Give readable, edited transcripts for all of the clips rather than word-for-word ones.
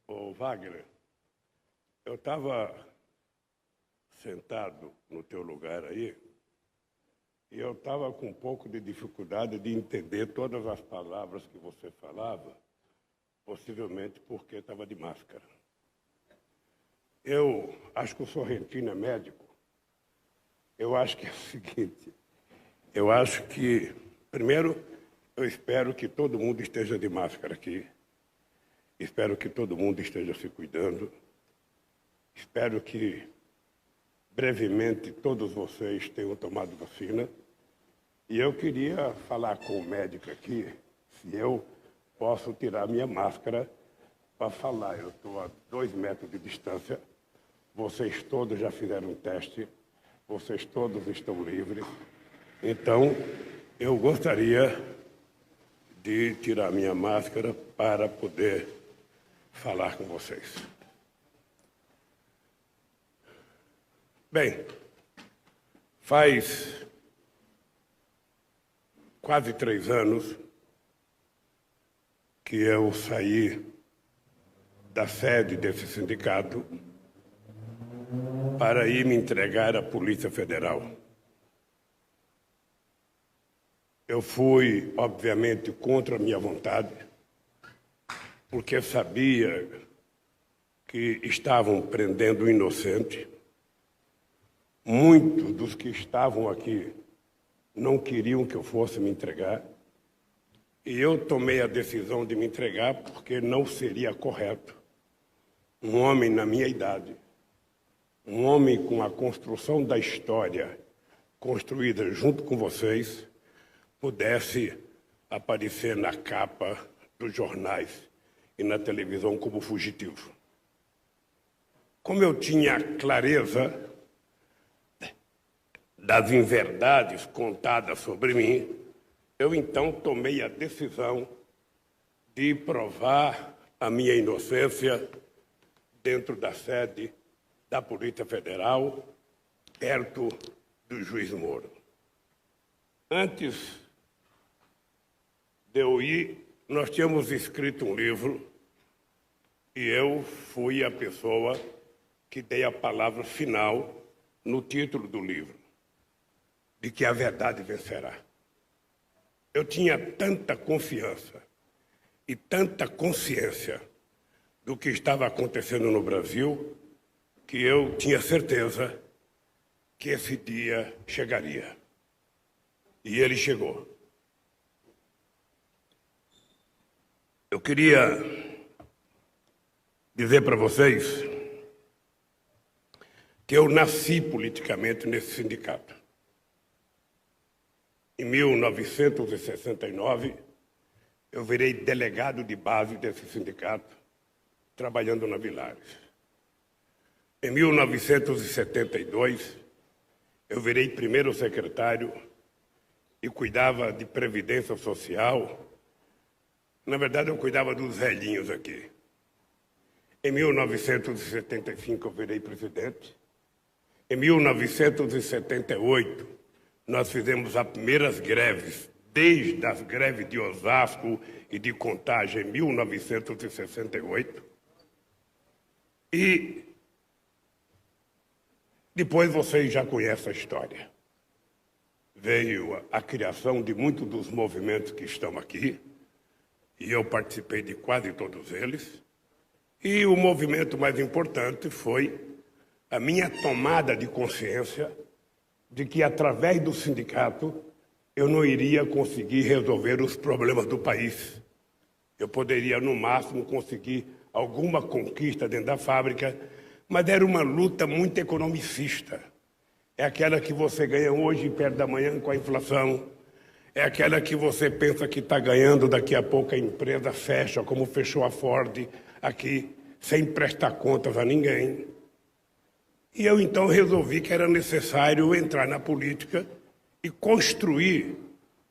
Ô, Wagner, eu estava sentado no teu lugar aí e eu estava com um pouco de dificuldade de entender todas as palavras que você falava, possivelmente porque estava de máscara. Eu acho que o Sorrentino é médico. Eu acho que é o seguinte, eu acho que, primeiro, eu espero que todo mundo esteja de máscara aqui. Espero que todo mundo esteja se cuidando. Espero que, brevemente, todos vocês tenham tomado vacina. E eu queria falar com o médico aqui, se eu posso tirar minha máscara para falar. Eu estou a 2 metros de distância. Vocês todos já fizeram um teste. Vocês todos estão livres. Então, eu gostaria de tirar minha máscara para poder falar com vocês. Bem, faz quase 3 anos que eu saí da sede desse sindicato para ir me entregar à Polícia Federal. Eu fui, obviamente, contra a minha vontade, porque sabia que estavam prendendo o inocente. Muitos dos que estavam aqui não queriam que eu fosse me entregar. E eu tomei a decisão de me entregar porque não seria correto um homem na minha idade, um homem com a construção da história construída junto com vocês, pudesse aparecer na capa dos jornais e na televisão como fugitivo. Como eu tinha clareza das inverdades contadas sobre mim, eu então tomei a decisão de provar a minha inocência dentro da sede da Polícia Federal, perto do juiz Moro. Antes de eu ir, nós tínhamos escrito um livro e eu fui a pessoa que dei a palavra final no título do livro, de que a verdade vencerá. Eu tinha tanta confiança e tanta consciência do que estava acontecendo no Brasil que eu tinha certeza que esse dia chegaria. E ele chegou. Eu queria dizer para vocês que eu nasci politicamente nesse sindicato. Em 1969, eu virei delegado de base desse sindicato, trabalhando na Vilares. Em 1972, eu virei primeiro secretário e cuidava de previdência social. Na verdade, eu cuidava dos velhinhos aqui. Em 1975, eu virei presidente. Em 1978, nós fizemos as primeiras greves, desde as greves de Osasco e de Contagem, em 1968. E depois vocês já conhecem a história. Veio a criação de muitos dos movimentos que estão aqui, e eu participei de quase todos eles. E o movimento mais importante foi a minha tomada de consciência de que, através do sindicato, eu não iria conseguir resolver os problemas do país. Eu poderia, no máximo, conseguir alguma conquista dentro da fábrica, mas era uma luta muito economicista. É aquela que você ganha hoje e perde amanhã com a inflação. É aquela que você pensa que está ganhando, daqui a pouco a empresa fecha, como fechou a Ford aqui, sem prestar contas a ninguém. E eu então resolvi que era necessário entrar na política e construir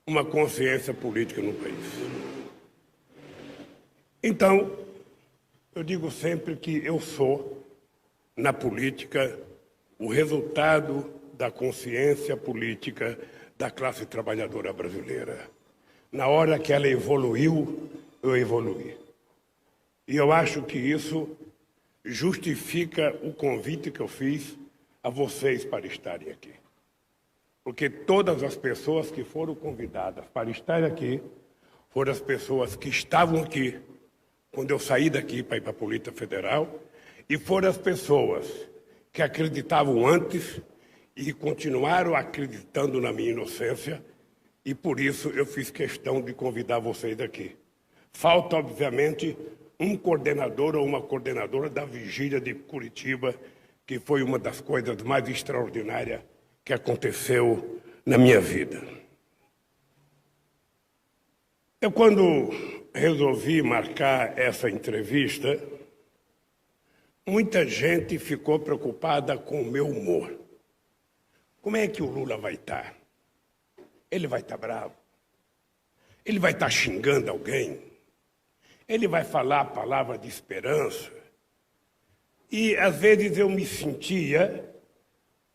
uma consciência política no país. Então, eu digo sempre que eu sou, na política, o resultado da consciência política da classe trabalhadora brasileira. Na hora que ela evoluiu, eu evoluí. E eu acho que isso justifica o convite que eu fiz a vocês para estarem aqui. Porque todas as pessoas que foram convidadas para estar aqui foram as pessoas que estavam aqui quando eu saí daqui para ir para a Polícia Federal e foram as pessoas que acreditavam antes e continuaram acreditando na minha inocência, e por isso eu fiz questão de convidar vocês aqui. Falta, obviamente, um coordenador ou uma coordenadora da Vigília de Curitiba, que foi uma das coisas mais extraordinárias que aconteceu na minha vida. Eu, quando resolvi marcar essa entrevista, muita gente ficou preocupada com o meu humor. Como é que o Lula vai estar? Ele vai estar bravo? Ele vai estar xingando alguém? Ele vai falar a palavra de esperança? E, às vezes, eu me sentia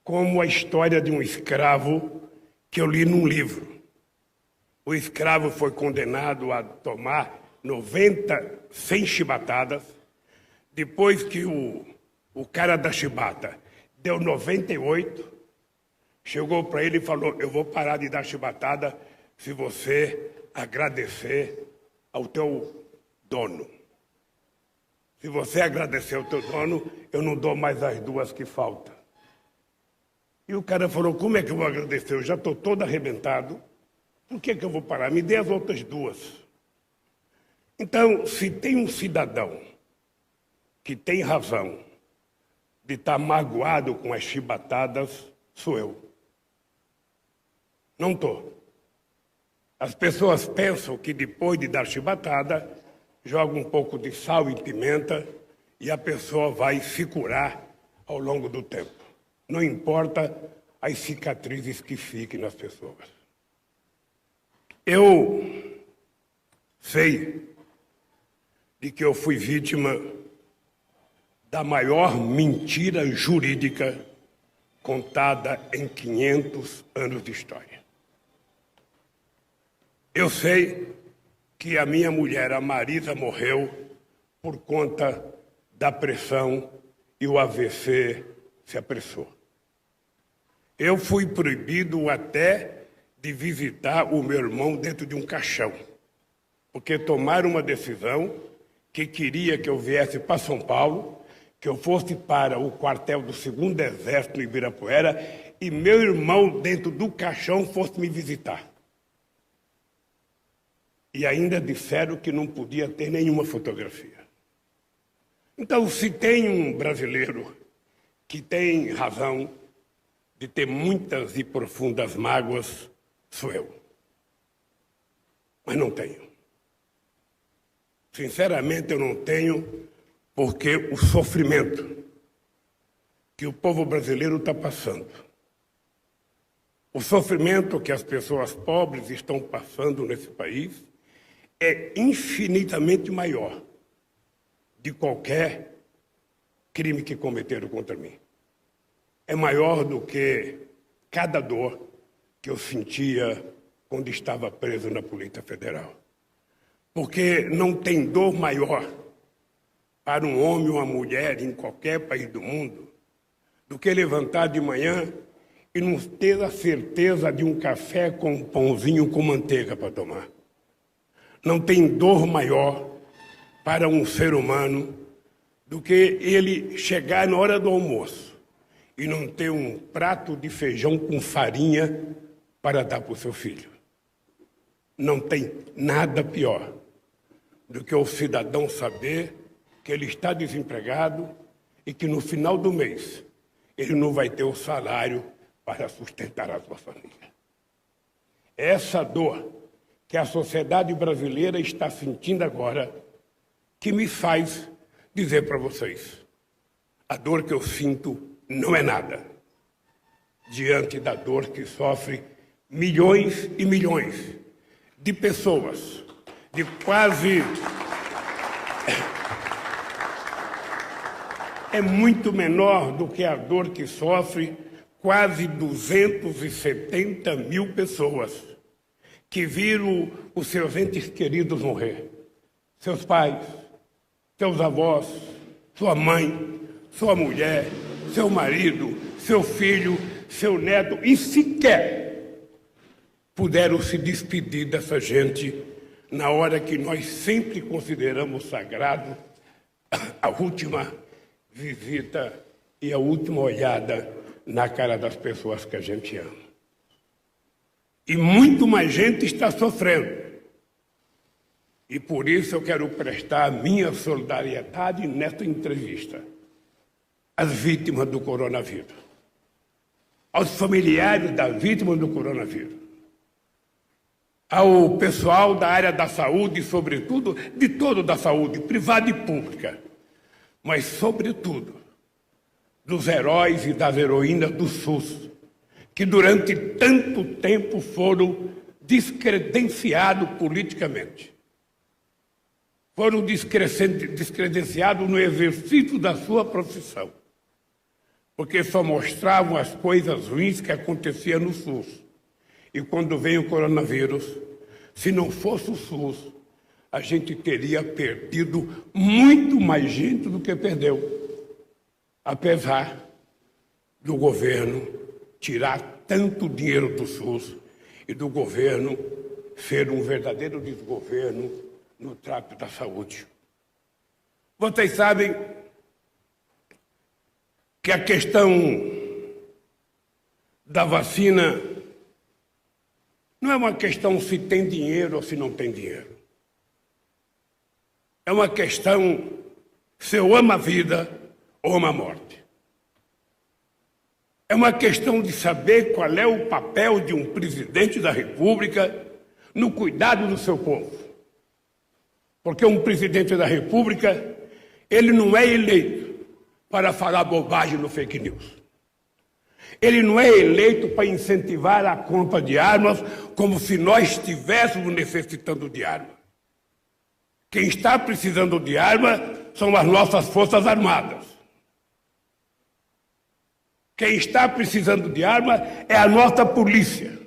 como a história de um escravo que eu li num livro. O escravo foi condenado a tomar 100 chibatadas. Depois que o cara da chibata deu 98, chegou para ele e falou: eu vou parar de dar chibatada se você agradecer ao teu dono. Se você agradecer ao teu dono, eu não dou mais as 2 que faltam. E o cara falou: como é que eu vou agradecer? Eu já estou todo arrebentado. Por que eu vou parar? Me dê as outras 2. Então, se tem um cidadão que tem razão de estar magoado com as chibatadas, sou eu. Não estou. As pessoas pensam que depois de dar chibatada, joga um pouco de sal e pimenta e a pessoa vai se curar ao longo do tempo. Não importa as cicatrizes que fiquem nas pessoas. Eu sei de que eu fui vítima da maior mentira jurídica contada em 500 anos de história. Eu sei que a minha mulher, a Marisa, morreu por conta da pressão e o AVC se apressou. Eu fui proibido até de visitar o meu irmão dentro de um caixão, porque tomaram uma decisão que queria que eu viesse para São Paulo, que eu fosse para o quartel do 2º Exército no Ibirapuera e meu irmão dentro do caixão fosse me visitar. E ainda disseram que não podia ter nenhuma fotografia. Então, se tem um brasileiro que tem razão de ter muitas e profundas mágoas, sou eu. Mas não tenho. Sinceramente, eu não tenho, porque o sofrimento que o povo brasileiro está passando, o sofrimento que as pessoas pobres estão passando nesse país, é infinitamente maior de qualquer crime que cometeram contra mim. É maior do que cada dor que eu sentia quando estava preso na Polícia Federal. Porque não tem dor maior para um homem ou uma mulher em qualquer país do mundo do que levantar de manhã e não ter a certeza de um café com um pãozinho com manteiga para tomar. Não tem dor maior para um ser humano do que ele chegar na hora do almoço e não ter um prato de feijão com farinha para dar para o seu filho. Não tem nada pior do que o cidadão saber que ele está desempregado e que no final do mês ele não vai ter o salário para sustentar a sua família. É essa dor que a sociedade brasileira está sentindo agora que me faz dizer para vocês: a dor que eu sinto não é nada diante da dor que sofre milhões e milhões de pessoas, de quase... É muito menor do que a dor que sofre quase 270 mil pessoas que viram os seus entes queridos morrer. Seus pais, seus avós, sua mãe, sua mulher, seu marido, seu filho, seu neto, e sequer puderam se despedir dessa gente na hora que nós sempre consideramos sagrado a última visita e a última olhada na cara das pessoas que a gente ama. E muito mais gente está sofrendo. E por isso eu quero prestar a minha solidariedade nesta entrevista às vítimas do coronavírus, aos familiares das vítimas do coronavírus, ao pessoal da área da saúde, sobretudo, de todo da saúde, privada e pública, mas, sobretudo, dos heróis e das heroínas do SUS, que durante tanto tempo foram descredenciados politicamente. Foram descredenciados no exercício da sua profissão, porque só mostravam as coisas ruins que aconteciam no SUS. E quando veio o coronavírus, se não fosse o SUS, a gente teria perdido muito mais gente do que perdeu, apesar do governo tirar tanto dinheiro do SUS e do governo ser um verdadeiro desgoverno no trato da saúde. Vocês sabem que a questão da vacina não é uma questão se tem dinheiro ou se não tem dinheiro. É uma questão se eu amo a vida ou amo a morte. É uma questão de saber qual é o papel de um presidente da República no cuidado do seu povo. Porque um presidente da República, ele não é eleito para falar bobagem no fake news. Ele não é eleito para incentivar a compra de armas como se nós estivéssemos necessitando de armas. Quem está precisando de arma são as nossas Forças Armadas. Quem está precisando de arma é a nossa polícia,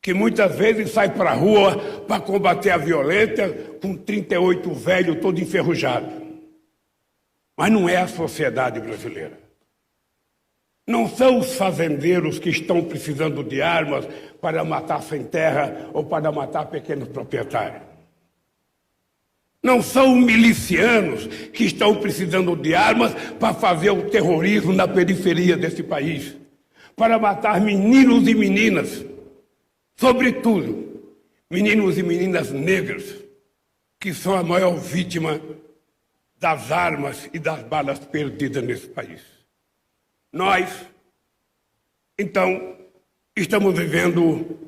que muitas vezes sai para a rua para combater a violência com 38 velho todo enferrujado. Mas não é a sociedade brasileira. Não são os fazendeiros que estão precisando de armas para matar sem terra ou para matar pequenos proprietários. Não são milicianos que estão precisando de armas para fazer o terrorismo na periferia desse país, para matar meninos e meninas, sobretudo meninos e meninas negros, que são a maior vítima das armas e das balas perdidas nesse país. Nós, então, estamos vivendo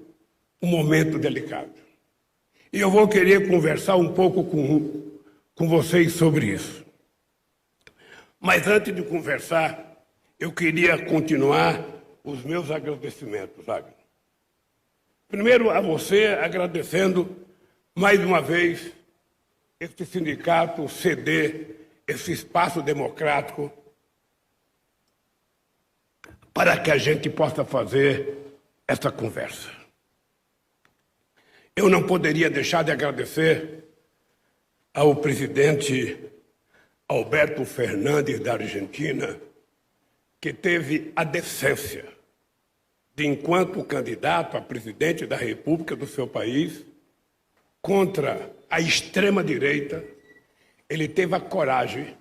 um momento delicado. E eu vou querer conversar um pouco com vocês sobre isso. Mas antes de conversar, eu queria continuar os meus agradecimentos, sabe? Primeiro a você, agradecendo mais uma vez este sindicato ceder esse espaço democrático para que a gente possa fazer essa conversa. Eu não poderia deixar de agradecer ao presidente Alberto Fernandes da Argentina, que teve a decência de, enquanto candidato a presidente da República do seu país, contra a extrema-direita, ele teve a coragem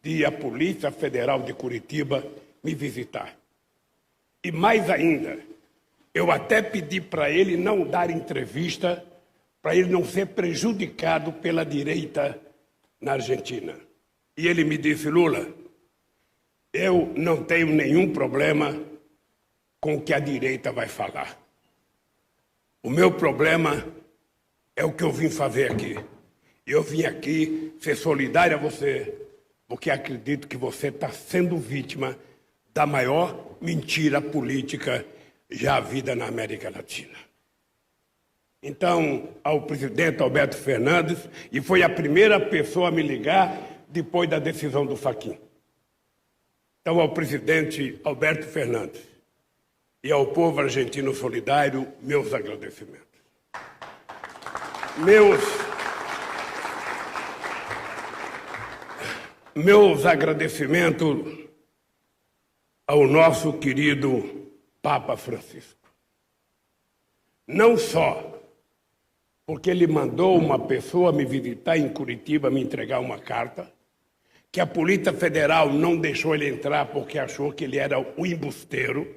de ir à Polícia Federal de Curitiba me visitar. E mais ainda, eu até pedi para ele não dar entrevista, para ele não ser prejudicado pela direita na Argentina. E ele me disse: Lula, eu não tenho nenhum problema com o que a direita vai falar. O meu problema é o que eu vim fazer aqui. Eu vim aqui ser solidário a você, porque acredito que você está sendo vítima da maior mentira política já havida na América Latina. Então, ao presidente Alberto Fernandes, e foi a primeira pessoa a me ligar depois da decisão do Fachin. Então, ao presidente Alberto Fernandes e ao povo argentino solidário, meus agradecimentos. meus agradecimentos ao nosso querido Papa Francisco. Não só porque ele mandou uma pessoa me visitar em Curitiba, me entregar uma carta, que a Polícia Federal não deixou ele entrar porque achou que ele era um embusteiro,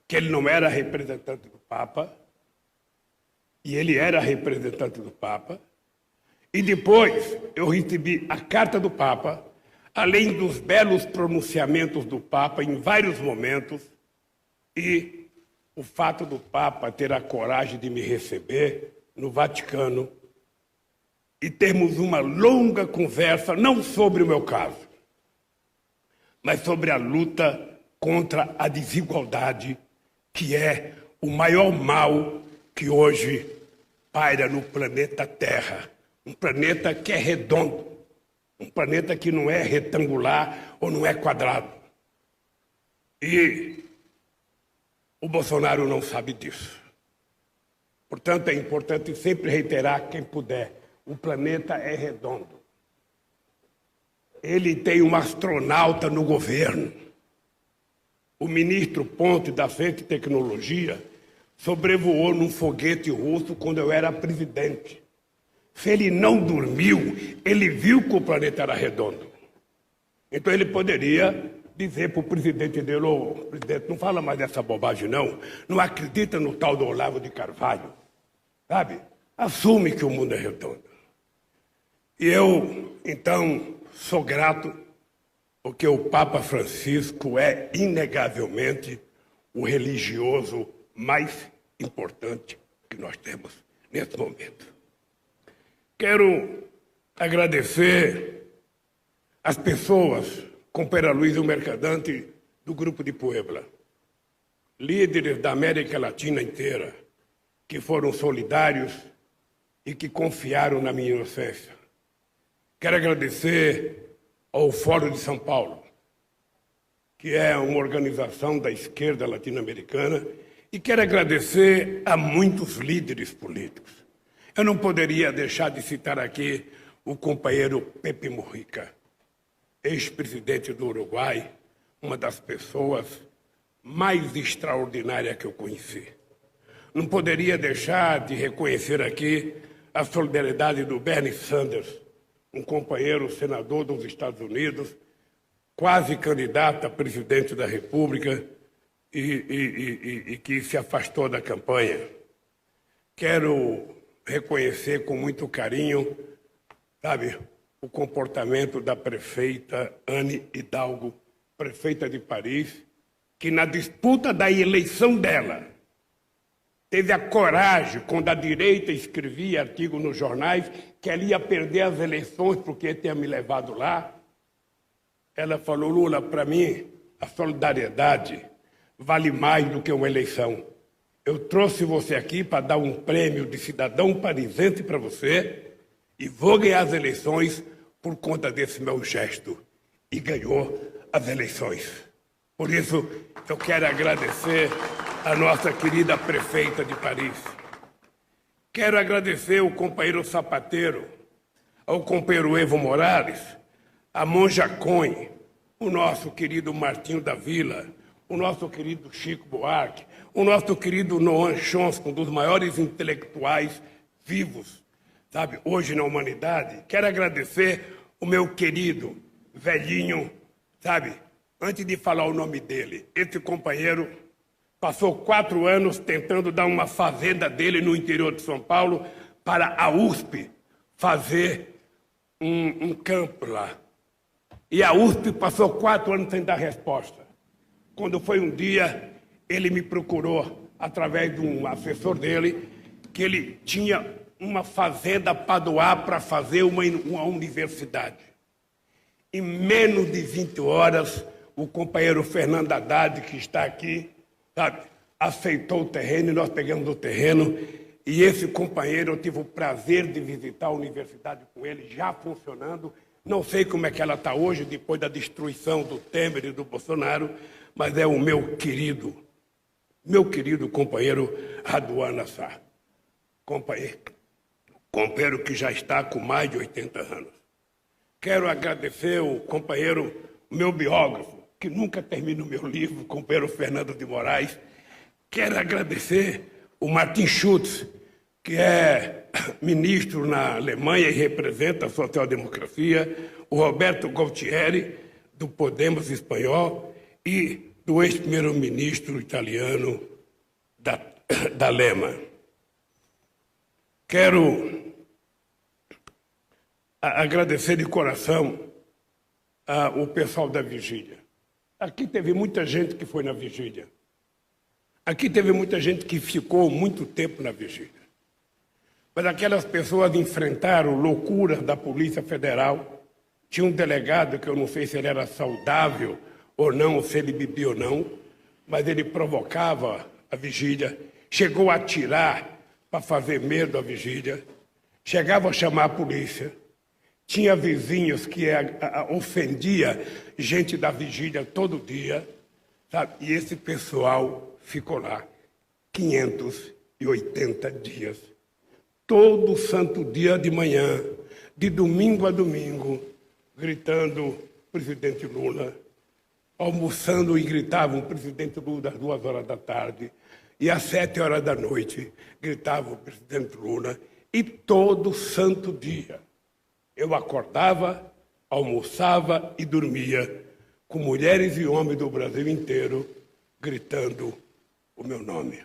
que ele não era representante do Papa, e ele era representante do Papa. E depois eu recebi a carta do Papa, além dos belos pronunciamentos do Papa em vários momentos, e o fato do Papa ter a coragem de me receber no Vaticano e termos uma longa conversa, não sobre o meu caso, mas sobre a luta contra a desigualdade, que é o maior mal que hoje paira no planeta Terra. Um planeta que é redondo, um planeta que não é retangular ou não é quadrado. E o Bolsonaro não sabe disso. Portanto, é importante sempre reiterar, quem puder, o planeta é redondo. Ele tem um astronauta no governo. O ministro Ponte, da Ciência e Tecnologia, sobrevoou num foguete russo quando eu era presidente. Se ele não dormiu, ele viu que o planeta era redondo. Então ele poderia dizer para o presidente dele: ô, presidente, não fala mais dessa bobagem não, não acredita no tal do Olavo de Carvalho, sabe? Assume que o mundo é redondo. E eu, então, sou grato porque o Papa Francisco é, inegavelmente, o religioso mais importante que nós temos nesse momento. Quero agradecer as pessoas, companheira Luísa Mercadante, do Grupo de Puebla, líderes da América Latina inteira, que foram solidários e que confiaram na minha inocência. Quero agradecer ao Fórum de São Paulo, que é uma organização da esquerda latino-americana, e quero agradecer a muitos líderes políticos. Eu não poderia deixar de citar aqui o companheiro Pepe Mujica, ex-presidente do Uruguai, uma das pessoas mais extraordinárias que eu conheci. Não poderia deixar de reconhecer aqui a solidariedade do Bernie Sanders, um companheiro senador dos Estados Unidos, quase candidato a presidente da República e que se afastou da campanha. Quero reconhecer com muito carinho, sabe, o comportamento da prefeita Anne Hidalgo, prefeita de Paris, que na disputa da eleição dela teve a coragem, quando a direita escrevia artigos nos jornais, que ela ia perder as eleições porque tinha me levado lá. Ela falou: Lula, para mim, a solidariedade vale mais do que uma eleição. Eu trouxe você aqui para dar um prêmio de cidadão parisense para você e vou ganhar as eleições por conta desse meu gesto. E ganhou as eleições. Por isso, eu quero agradecer a nossa querida prefeita de Paris. Quero agradecer ao companheiro Sapateiro, ao companheiro Evo Morales, a Monja Cohen, o nosso querido Martinho da Vila, o nosso querido Chico Buarque, o nosso querido Noam Chomsky, um dos maiores intelectuais vivos, sabe, hoje na humanidade. Quero agradecer o meu querido velhinho, sabe, antes de falar o nome dele, esse companheiro passou 4 anos tentando dar uma fazenda dele no interior de São Paulo para a USP fazer um campo lá. E a USP passou 4 anos sem dar resposta. Quando foi um dia, ele me procurou, através de um assessor dele, que ele tinha uma fazenda para doar para fazer uma universidade. Em menos de 20 horas, o companheiro Fernando Haddad, que está aqui, sabe, aceitou o terreno e nós pegamos o terreno. E esse companheiro, eu tive o prazer de visitar a universidade com ele, já funcionando. Não sei como é que ela está hoje, depois da destruição do Temer e do Bolsonaro, mas é o meu querido companheiro Raduan Nassar. Companheiro que já está com mais de 80 anos. Quero agradecer o companheiro, o meu biógrafo, que nunca termina o meu livro, o companheiro Fernando de Moraes. Quero agradecer o Martin Schulz, que é ministro na Alemanha e representa a social-democracia, o Roberto Gualtieri, do Podemos espanhol, e do ex-primeiro-ministro italiano da Lema. Quero agradecer de coração o pessoal da vigília. Aqui teve muita gente que foi na vigília. Aqui teve muita gente que ficou muito tempo na vigília. Mas aquelas pessoas enfrentaram loucuras da Polícia Federal. Tinha um delegado, que eu não sei se ele era saudável ou não, ou se ele bebia ou não, mas ele provocava a vigília, chegou a atirar para fazer medo à vigília, chegava a chamar a polícia. Tinha vizinhos que ofendia gente da vigília todo dia, sabe? E esse pessoal ficou lá 580 dias. Todo santo dia de manhã, de domingo a domingo, gritando presidente Lula, almoçando e gritavam presidente Lula às 2 horas da tarde, e às 7 horas da noite gritavam presidente Lula, e todo santo dia eu acordava, almoçava e dormia com mulheres e homens do Brasil inteiro gritando o meu nome.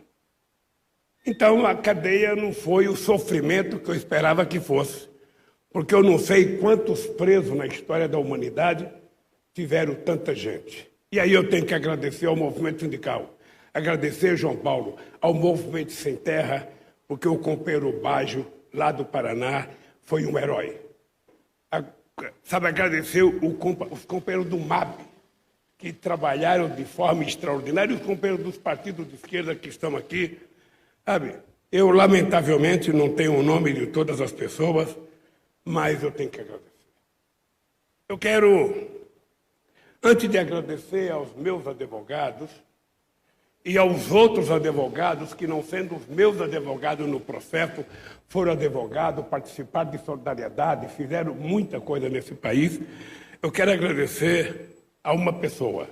Então a cadeia não foi o sofrimento que eu esperava que fosse, porque eu não sei quantos presos na história da humanidade tiveram tanta gente. E aí eu tenho que agradecer ao movimento sindical, agradecer, João Paulo, ao movimento Sem Terra, porque o companheiro Baggio, lá do Paraná, foi um herói. Sabe, agradecer os companheiros do MAB, que trabalharam de forma extraordinária, e os companheiros dos partidos de esquerda que estão aqui. Sabe, eu, lamentavelmente, não tenho o nome de todas as pessoas, mas eu tenho que agradecer. Eu quero, antes de agradecer aos meus advogados e aos outros advogados que, não sendo os meus advogados no processo, foram advogados, participaram de solidariedade, fizeram muita coisa nesse país, eu quero agradecer a uma pessoa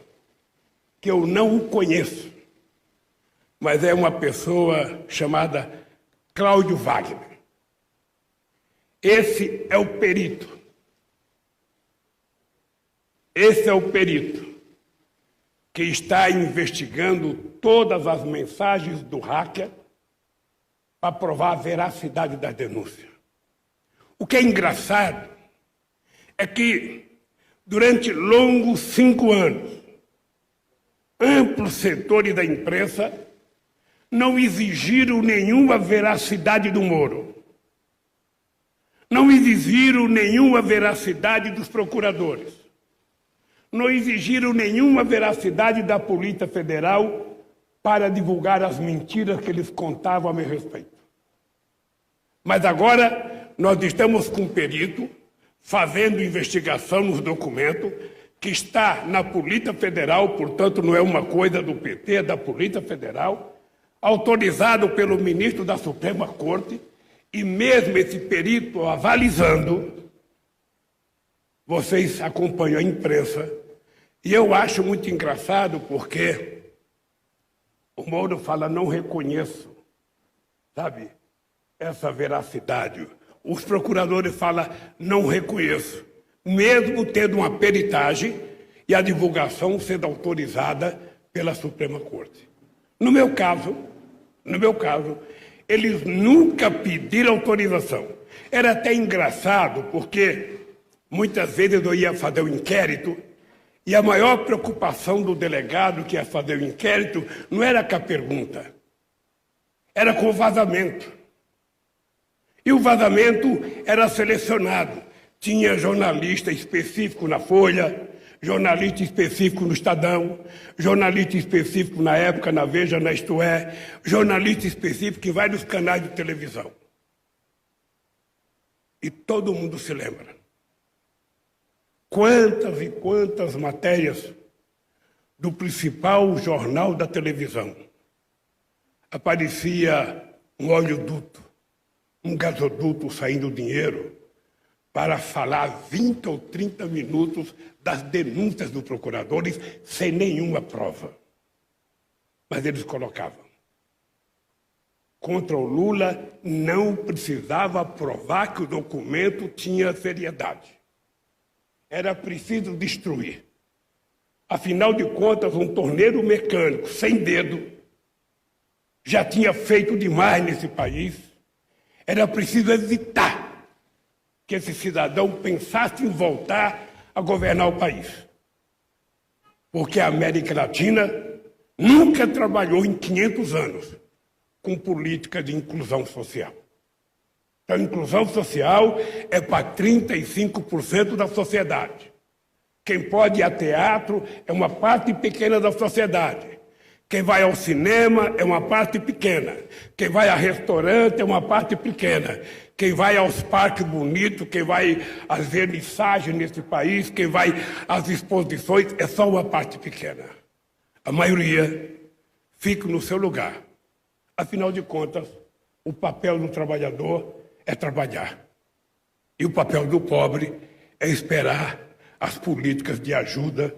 que eu não o conheço, mas é uma pessoa chamada Cláudio Wagner. Esse é o perito. Esse é o perito que está investigando todas as mensagens do hacker para provar a veracidade da denúncia. O que é engraçado é que, durante longos 5 anos, amplos setores da imprensa não exigiram nenhuma veracidade do Moro. Não exigiram nenhuma veracidade dos procuradores. Não exigiram nenhuma veracidade da Polícia Federal para divulgar as mentiras que eles contavam a meu respeito. Mas agora nós estamos com um perito fazendo investigação nos documentos que está na Polícia Federal, portanto não é uma coisa do PT, é da Polícia Federal, autorizado pelo ministro da Suprema Corte, e mesmo esse perito avalizando, vocês acompanham a imprensa, e eu acho muito engraçado porque o Moro fala, não reconheço, sabe, essa veracidade. Os procuradores falam, não reconheço, mesmo tendo uma peritagem e a divulgação sendo autorizada pela Suprema Corte. No meu caso, eles nunca pediram autorização. Era até engraçado, porque muitas vezes eu ia fazer o inquérito e a maior preocupação do delegado que ia fazer o inquérito não era com a pergunta, era com o vazamento. E o vazamento era selecionado. Tinha jornalista específico na Folha, jornalista específico no Estadão, jornalista específico na época na Veja, na Isto É, jornalista específico em vários canais de televisão. E todo mundo se lembra. Quantas e quantas matérias do principal jornal da televisão aparecia um oleoduto, um gasoduto saindo dinheiro para falar 20 ou 30 minutos das denúncias dos procuradores sem nenhuma prova. Mas eles colocavam. Contra o Lula não precisava provar que o documento tinha seriedade. Era preciso destruir. Afinal de contas, um torneiro mecânico sem dedo já tinha feito demais nesse país. Era preciso evitar que esse cidadão pensasse em voltar a governar o país. Porque a América Latina nunca trabalhou em 500 anos com política de inclusão social. Então, a inclusão social é para 35% da sociedade. Quem pode ir a teatro é uma parte pequena da sociedade. Quem vai ao cinema é uma parte pequena. Quem vai a restaurante é uma parte pequena. Quem vai aos parques bonitos, quem vai às vernissagens nesse país, quem vai às exposições, é só uma parte pequena. A maioria fica no seu lugar. Afinal de contas, o papel do trabalhador é trabalhar. E o papel do pobre é esperar as políticas de ajuda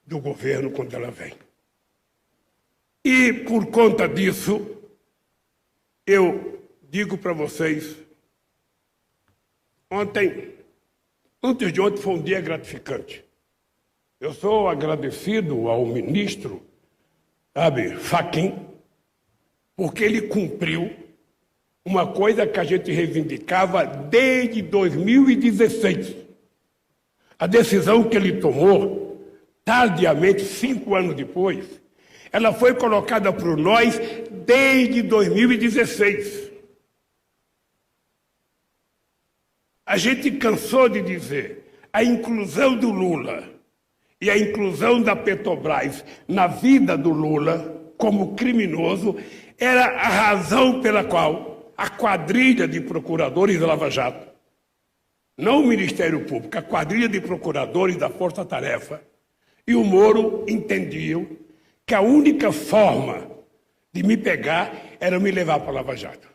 do governo quando ela vem. E, por conta disso, eu digo para vocês, antes de ontem foi um dia gratificante. Eu sou agradecido ao ministro, Fachin, porque ele cumpriu uma coisa que a gente reivindicava desde 2016. A decisão que ele tomou, tardiamente, 5 anos depois, ela foi colocada por nós desde 2016. A gente cansou de dizer a inclusão do Lula e a inclusão da Petrobras na vida do Lula como criminoso era a razão pela qual a quadrilha de procuradores da Lava Jato, não o Ministério Público, a quadrilha de procuradores da Força Tarefa e o Moro entendiam que a única forma de me pegar era me levar para a Lava Jato.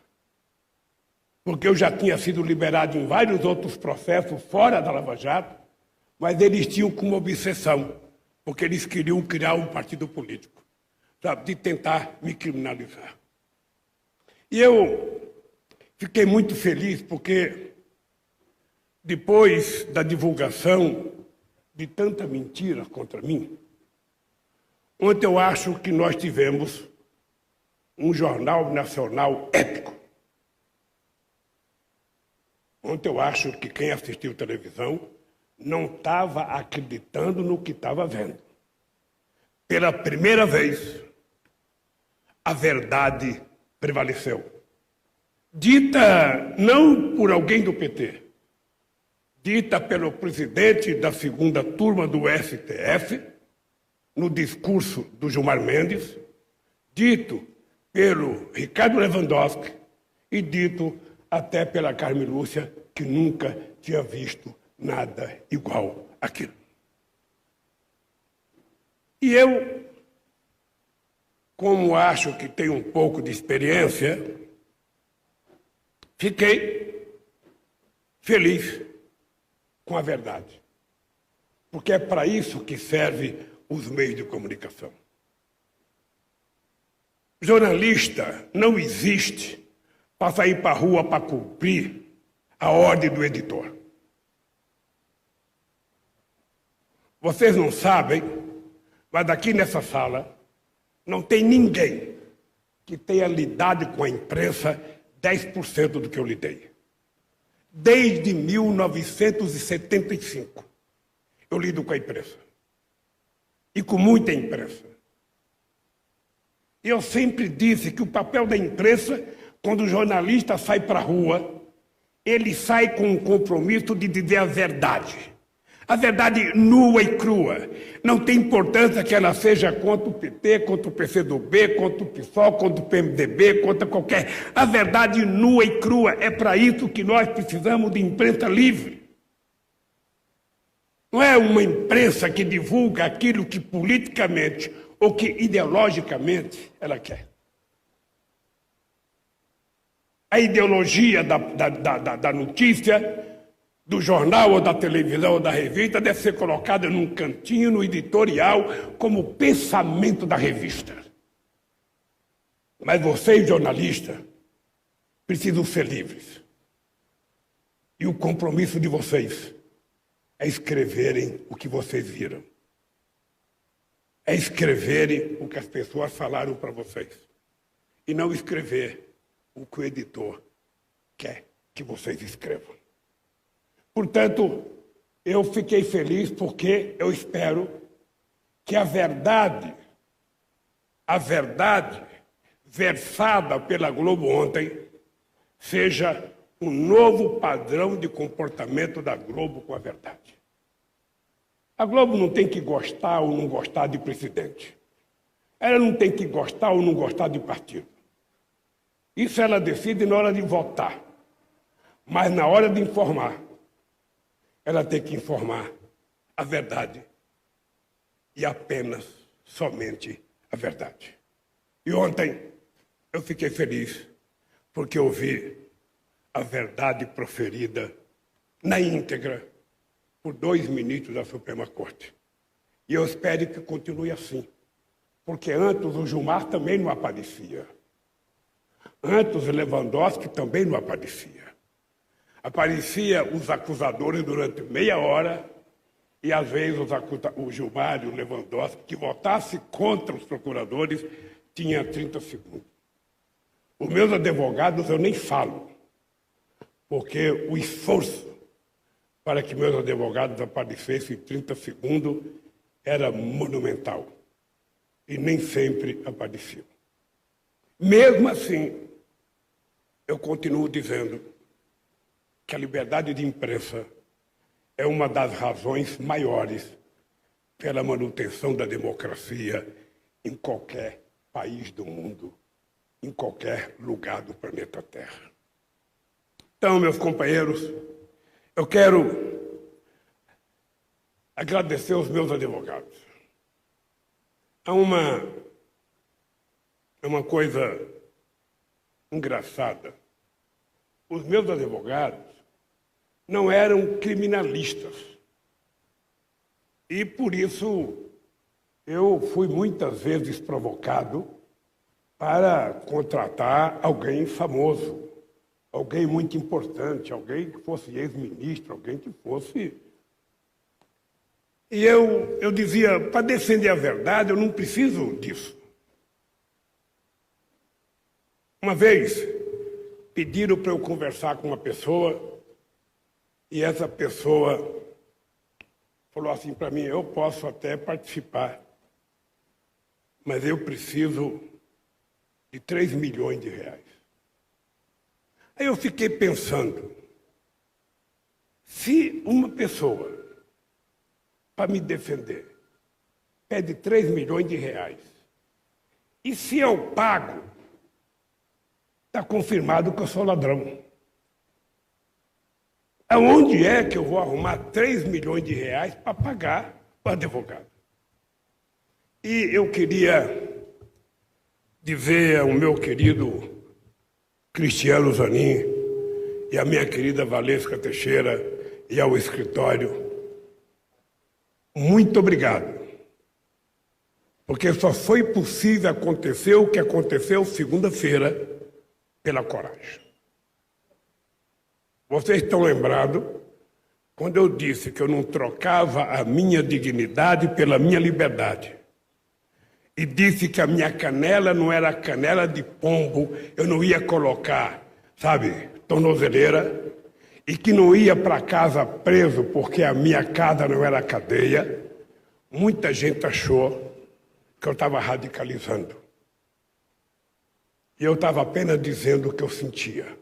Porque eu já tinha sido liberado em vários outros processos fora da Lava Jato, mas eles tinham como obsessão, porque eles queriam criar um partido político, sabe, de tentar me criminalizar. E eu fiquei muito feliz porque, depois da divulgação de tanta mentira contra mim, ontem eu acho que nós tivemos um jornal nacional épico. Ontem eu acho que quem assistiu televisão não estava acreditando no que estava vendo. Pela primeira vez, a verdade prevaleceu. Dita não por alguém do PT, dita pelo presidente da segunda turma do STF, no discurso do Gilmar Mendes, dito pelo Ricardo Lewandowski e dito até pela Carmen Lúcia, que nunca tinha visto nada igual àquilo. E eu, como acho que tenho um pouco de experiência, fiquei feliz com a verdade. Porque é para isso que serve os meios de comunicação. Jornalista não existe para sair para a rua para cumprir a ordem do editor. Vocês não sabem, mas aqui nessa sala não tem ninguém que tenha lidado com a imprensa 10% do que eu lidei. Desde 1975, eu lido com a imprensa. E com muita imprensa. E eu sempre disse que o papel da imprensa, quando o jornalista sai para a rua, ele sai com o compromisso de dizer a verdade. A verdade nua e crua. Não tem importância que ela seja contra o PT, contra o PCdoB, contra o PSOL, contra o PMDB, contra qualquer... A verdade nua e crua. É para isso que nós precisamos de imprensa livre. Não é uma imprensa que divulga aquilo que politicamente ou que ideologicamente ela quer. A ideologia da notícia do jornal ou da televisão ou da revista deve ser colocada num cantinho, no editorial, como pensamento da revista. Mas vocês, jornalistas, precisam ser livres. E o compromisso de vocês é escreverem o que vocês viram. É escreverem o que as pessoas falaram para vocês. E não escrever o que o editor quer que vocês escrevam. Portanto, eu fiquei feliz porque eu espero que a verdade versada pela Globo ontem, seja um novo padrão de comportamento da Globo com a verdade. A Globo não tem que gostar ou não gostar de presidente. Ela não tem que gostar ou não gostar de partido. Isso ela decide na hora de votar. Mas na hora de informar, ela tem que informar a verdade e apenas, somente a verdade. E ontem eu fiquei feliz porque ouvi a verdade proferida na íntegra por 2 ministros da Suprema Corte. E eu espero que continue assim, porque antes o Gilmar também não aparecia. Antes o Lewandowski também não aparecia. Aparecia os acusadores durante meia hora e, às vezes, o Gilmar e o Lewandowski, que votasse contra os procuradores, tinha 30 segundos. Os meus advogados eu nem falo, porque o esforço para que meus advogados aparecessem em 30 segundos era monumental. E nem sempre apareciam. Mesmo assim, eu continuo dizendo que a liberdade de imprensa é uma das razões maiores pela manutenção da democracia em qualquer país do mundo, em qualquer lugar do planeta Terra. Então, meus companheiros, eu quero agradecer aos meus advogados. Há uma coisa engraçada. Os meus advogados não eram criminalistas. E, por isso, eu fui muitas vezes provocado para contratar alguém famoso, alguém muito importante, alguém que fosse ex-ministro, alguém que fosse... E eu dizia, para defender a verdade, eu não preciso disso. Uma vez, pediram para eu conversar com uma pessoa e essa pessoa falou assim para mim, eu posso até participar, mas eu preciso de 3 milhões de reais. Aí eu fiquei pensando, se uma pessoa, para me defender, pede 3 milhões de reais, e se eu pago, está confirmado que eu sou ladrão. Aonde é que eu vou arrumar 3 milhões de reais para pagar o advogado? E eu queria dizer ao meu querido Cristiano Zanin e à minha querida Valesca Teixeira e ao escritório, muito obrigado. Porque só foi possível acontecer o que aconteceu segunda-feira pela coragem. Vocês estão lembrados quando eu disse que eu não trocava a minha dignidade pela minha liberdade. E disse que a minha canela não era canela de pombo, eu não ia colocar, sabe, tornozeleira, e que não ia para casa preso porque a minha casa não era cadeia. Muita gente achou que eu estava radicalizando. E eu estava apenas dizendo o que eu sentia.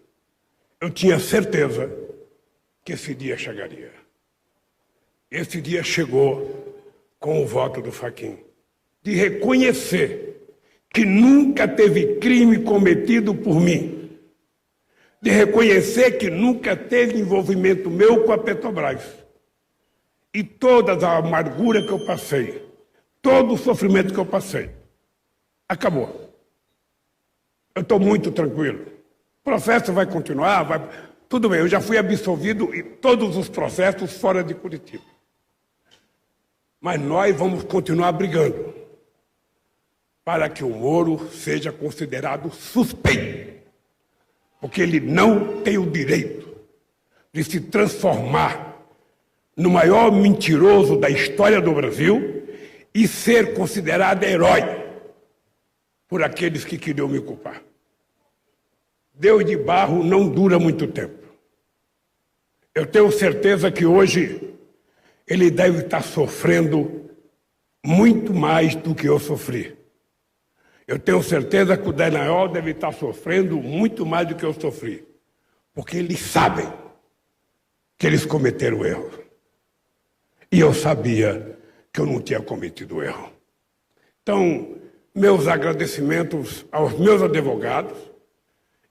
Eu tinha certeza que esse dia chegaria. Esse dia chegou com o voto do Fachin, de reconhecer que nunca teve crime cometido por mim, de reconhecer que nunca teve envolvimento meu com a Petrobras. E toda a amargura que eu passei, todo o sofrimento que eu passei, acabou. Eu estou muito tranquilo. O processo vai continuar, Tudo bem, eu já fui absolvido em todos os processos fora de Curitiba. Mas nós vamos continuar brigando para que o Moro seja considerado suspeito, porque ele não tem o direito de se transformar no maior mentiroso da história do Brasil e ser considerado herói por aqueles que queriam me culpar. Deus de barro não dura muito tempo. Eu tenho certeza que hoje ele deve estar sofrendo muito mais do que eu sofri. Eu tenho certeza que o Dallagnol deve estar sofrendo muito mais do que eu sofri, porque eles sabem que eles cometeram erro. E eu sabia que eu não tinha cometido erro. Então, meus agradecimentos aos meus advogados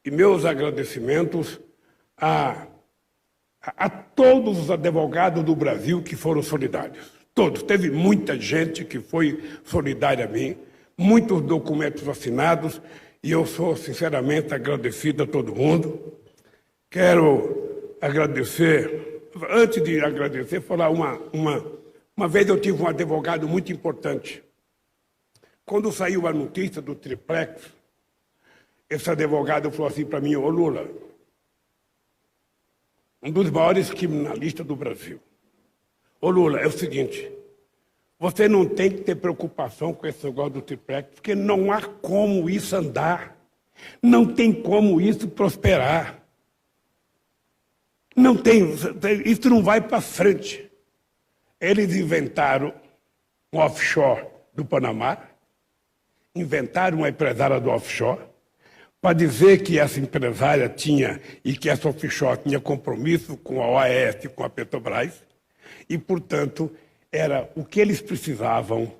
e meus agradecimentos a todos os advogados do Brasil que foram solidários. Todos. Teve muita gente que foi solidária a mim, muitos documentos assinados, e eu sou sinceramente agradecido a todo mundo. Quero agradecer, antes de agradecer, falar uma vez eu tive um advogado muito importante. Quando saiu a notícia do triplex, esse advogado falou assim para mim: ô Lula, um dos maiores criminalistas do Brasil. Ô Lula, é o seguinte, você não tem que ter preocupação com esse negócio do triplex, porque não há como isso andar. Não tem como isso prosperar. Não tem, isso não vai para frente. Eles inventaram um offshore do Panamá, inventaram uma empresária do offshore, para dizer que essa empresária tinha, e que essa offshore tinha compromisso com a OAS, com a Petrobras, e, portanto, era o que eles precisavam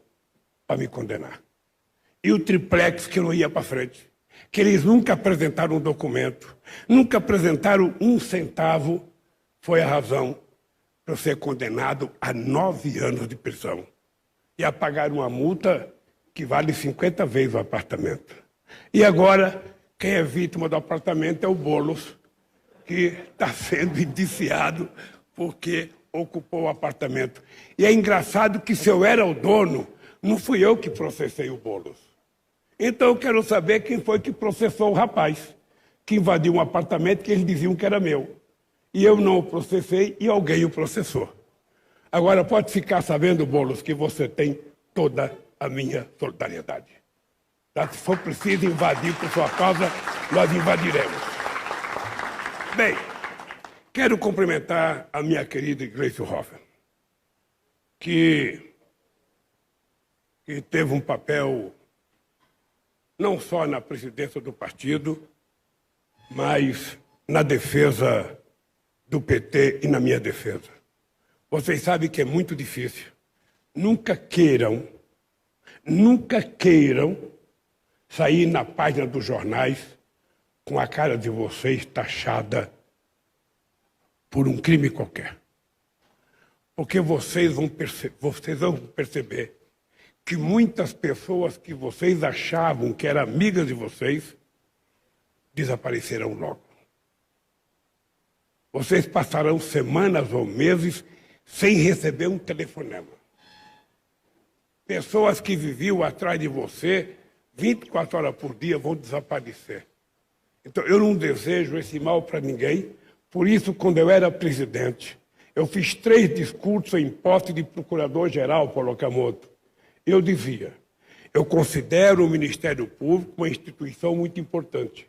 para me condenar. E o triplex que não ia para frente, que eles nunca apresentaram um documento, nunca apresentaram um centavo, foi a razão para eu ser condenado a 9 anos de prisão e a pagar uma multa que vale 50 vezes o apartamento. E agora, quem é vítima do apartamento é o Boulos, que está sendo indiciado porque ocupou o apartamento. E é engraçado que, se eu era o dono, não fui eu que processei o Boulos. Então eu quero saber quem foi que processou o rapaz, que invadiu um apartamento que eles diziam que era meu. E eu não o processei e alguém o processou. Agora pode ficar sabendo, Boulos, que você tem toda a minha solidariedade. Tá? Se for preciso invadir por sua causa, nós invadiremos. Bem, quero cumprimentar a minha querida Gleisi Hoffmann, que teve um papel não só na presidência do partido, mas na defesa do PT e na minha defesa. Vocês sabem que é muito difícil. Nunca queiram sair na página dos jornais com a cara de vocês taxada por um crime qualquer. Porque vocês vão perceber que muitas pessoas que vocês achavam que eram amigas de vocês desaparecerão logo. Vocês passarão semanas ou meses sem receber um telefonema. Pessoas que viviam atrás de você 24 horas por dia vão desaparecer. Então, eu não desejo esse mal para ninguém. Por isso, quando eu era presidente, eu fiz 3 discursos em posse de procurador-geral, Paulo Okamoto. Eu dizia: eu considero o Ministério Público uma instituição muito importante.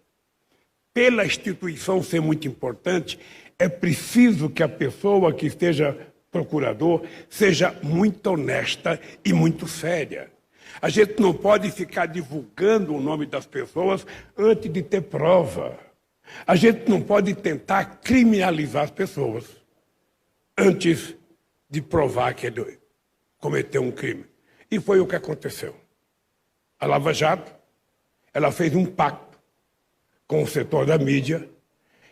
Pela instituição ser muito importante, é preciso que a pessoa que esteja procurador seja muito honesta e muito séria. A gente não pode ficar divulgando o nome das pessoas antes de ter prova. A gente não pode tentar criminalizar as pessoas antes de provar que ele cometeu um crime. E foi o que aconteceu. A Lava Jato, ela fez um pacto com o setor da mídia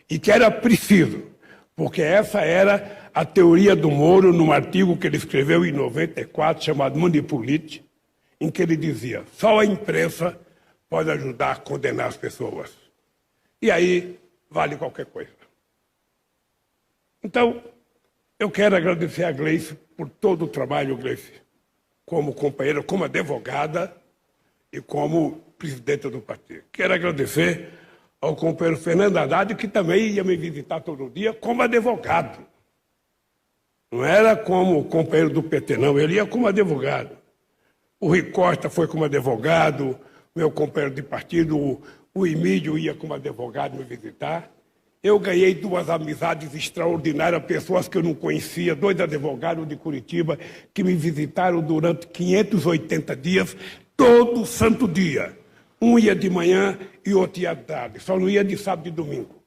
e que era preciso, porque essa era a teoria do Moro num artigo que ele escreveu em 94, chamado Manipulite, em que ele dizia: só a imprensa pode ajudar a condenar as pessoas. E aí vale qualquer coisa. Então, eu quero agradecer a Gleice por todo o trabalho, Gleice, como companheira, como advogada e como presidente do partido. Quero agradecer ao companheiro Fernando Haddad, que também ia me visitar todo dia como advogado. Não era como companheiro do PT, não, ele ia como advogado. O Rui Costa foi como advogado, meu companheiro de partido, o Emílio ia como advogado me visitar. Eu ganhei duas amizades extraordinárias, pessoas que eu não conhecia, dois advogados de Curitiba que me visitaram durante 580 dias, todo santo dia. Um ia de manhã e outro ia de tarde, só não ia de sábado e domingo.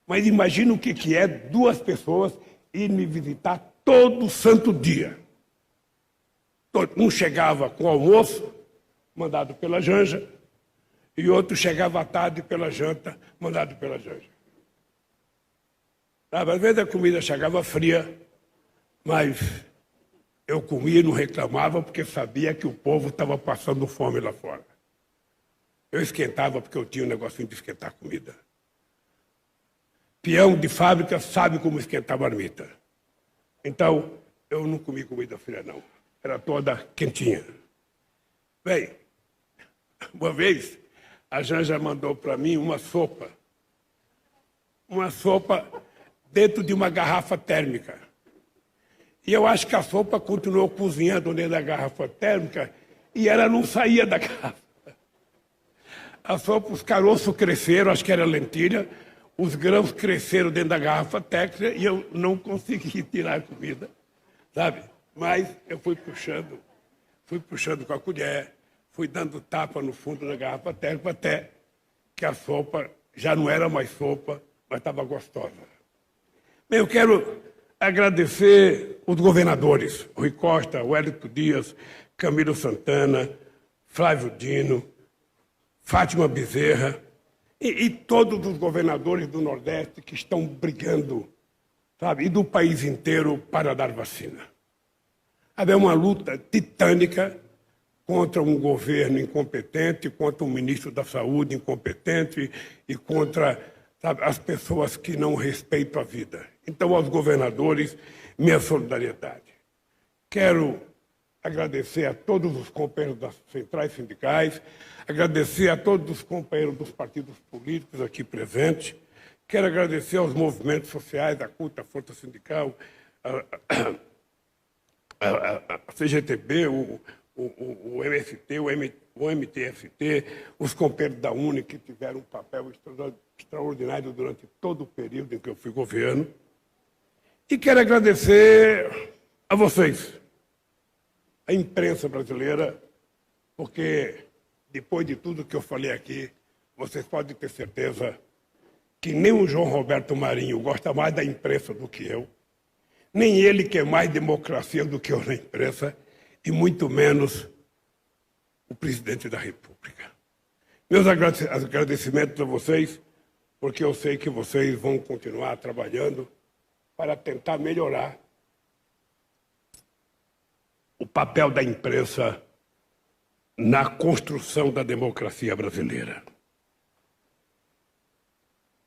Mas imagina o que é duas pessoas irem me visitar todo santo dia. Um chegava com almoço, mandado pela Janja, e outro chegava à tarde pela janta, mandado pela Janja. Às vezes a comida chegava fria, mas eu comia e não reclamava porque sabia que o povo estava passando fome lá fora. Eu esquentava porque eu tinha um negocinho de esquentar comida. Peão de fábrica sabe como esquentar marmita. Então, eu não comi comida fria, não. Era toda quentinha. Bem, uma vez, a Janja mandou para mim uma sopa. Uma sopa dentro de uma garrafa térmica. E eu acho que a sopa continuou cozinhando dentro da garrafa térmica e ela não saía da garrafa. A sopa, os caroços cresceram, acho que era lentilha, os grãos cresceram dentro da garrafa térmica e eu não consegui tirar a comida, sabe? Mas eu fui puxando com a colher, fui dando tapa no fundo da garrafa térmica até que a sopa já não era mais sopa, mas estava gostosa. Bem, eu quero agradecer os governadores, Rui Costa, Wellington Dias, Camilo Santana, Flávio Dino, Fátima Bezerra e todos os governadores do Nordeste que estão brigando, sabe, e do país inteiro para dar vacina. Havia uma luta titânica contra um governo incompetente, contra um ministro da Saúde incompetente e contra, sabe, as pessoas que não respeitam a vida. Então, aos governadores, minha solidariedade. Quero agradecer a todos os companheiros das centrais sindicais, agradecer a todos os companheiros dos partidos políticos aqui presentes, quero agradecer aos movimentos sociais, a CUT, a Força Sindical, a CGTB, o MST, o MTST, os companheiros da UNE que tiveram um papel extraordinário durante todo o período em que eu fui governo. E quero agradecer a vocês, a imprensa brasileira, porque depois de tudo que eu falei aqui, vocês podem ter certeza que nem o João Roberto Marinho gosta mais da imprensa do que eu, nem ele quer mais democracia do que eu na imprensa, e muito menos o presidente da República. Meus agradecimentos a vocês, porque eu sei que vocês vão continuar trabalhando para tentar melhorar o papel da imprensa na construção da democracia brasileira.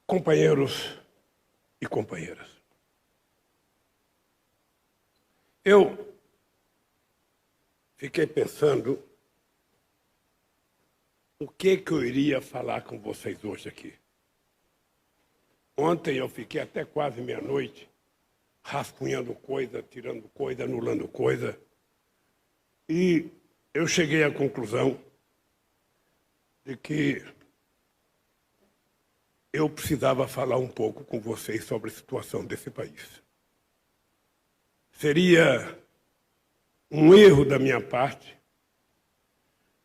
Companheiros e companheiras, eu fiquei pensando o que eu iria falar com vocês hoje aqui. Ontem eu fiquei até quase meia-noite rascunhando coisa, tirando coisa, anulando coisa. E eu cheguei à conclusão de que eu precisava falar um pouco com vocês sobre a situação desse país. Seria um erro da minha parte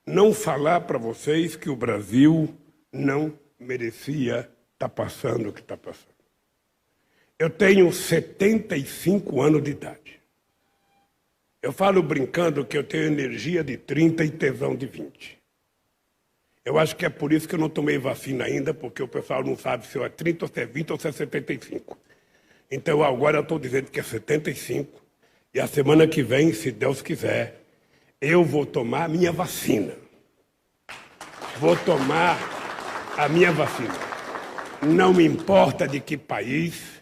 não falar para vocês que o Brasil não merecia estar passando o que está passando. Eu tenho 75 anos de idade. Eu falo brincando que eu tenho energia de 30 e tesão de 20. Eu acho que é por isso que eu não tomei vacina ainda, porque o pessoal não sabe se é 30, ou se é 20, ou se é 75. Então agora eu estou dizendo que é 75, e a semana que vem, se Deus quiser, eu vou tomar a minha vacina. Vou tomar a minha vacina. Não me importa de que país,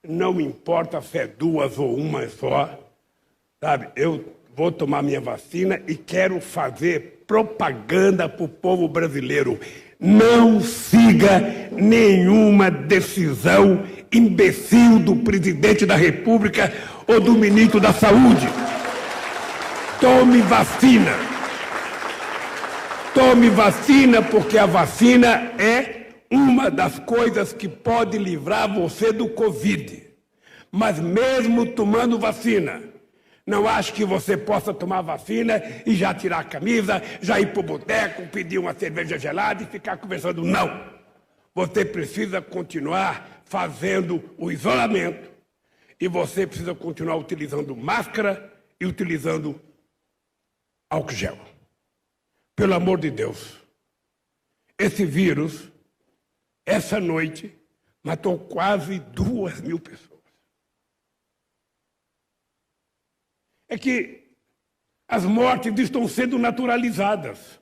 não importa se é 2 ou 1 só, sabe? Eu vou tomar minha vacina e quero fazer propaganda para o povo brasileiro. Não siga nenhuma decisão imbecil do presidente da República ou do ministro da Saúde. Tome vacina. Tome vacina, porque a vacina é uma das coisas que pode livrar você do Covid. Mas mesmo tomando vacina, não acho que você possa tomar vacina e já tirar a camisa, já ir para o boteco, pedir uma cerveja gelada e ficar conversando. Não! Você precisa continuar fazendo o isolamento e você precisa continuar utilizando máscara e utilizando álcool gel. Pelo amor de Deus, esse vírus, essa noite, matou quase 2.000 pessoas. É que as mortes estão sendo naturalizadas.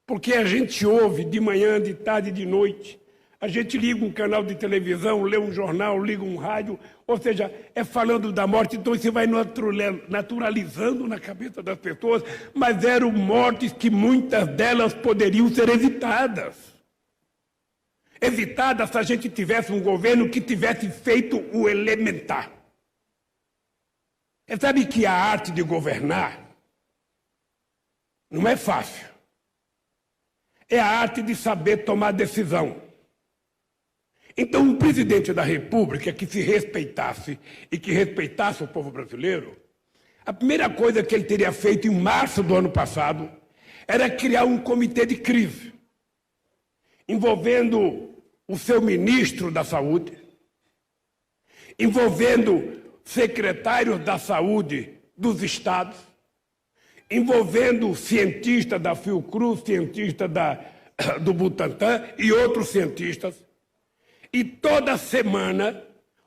Porque a gente ouve de manhã, de tarde, de noite. A gente liga um canal de televisão, lê um jornal, liga um rádio. Ou seja, é falando da morte, então isso vai naturalizando na cabeça das pessoas. Mas eram mortes que muitas delas poderiam ser evitadas. Evitadas se a gente tivesse um governo que tivesse feito o elementar. Você sabe que a arte de governar não é fácil. É a arte de saber tomar decisão. Então, um presidente da República que se respeitasse e que respeitasse o povo brasileiro, a primeira coisa que ele teria feito em março do ano passado era criar um comitê de crise, envolvendo o seu ministro da Saúde, envolvendo secretários da saúde dos estados, envolvendo cientistas da Fiocruz, cientistas do Butantan e outros cientistas, e toda semana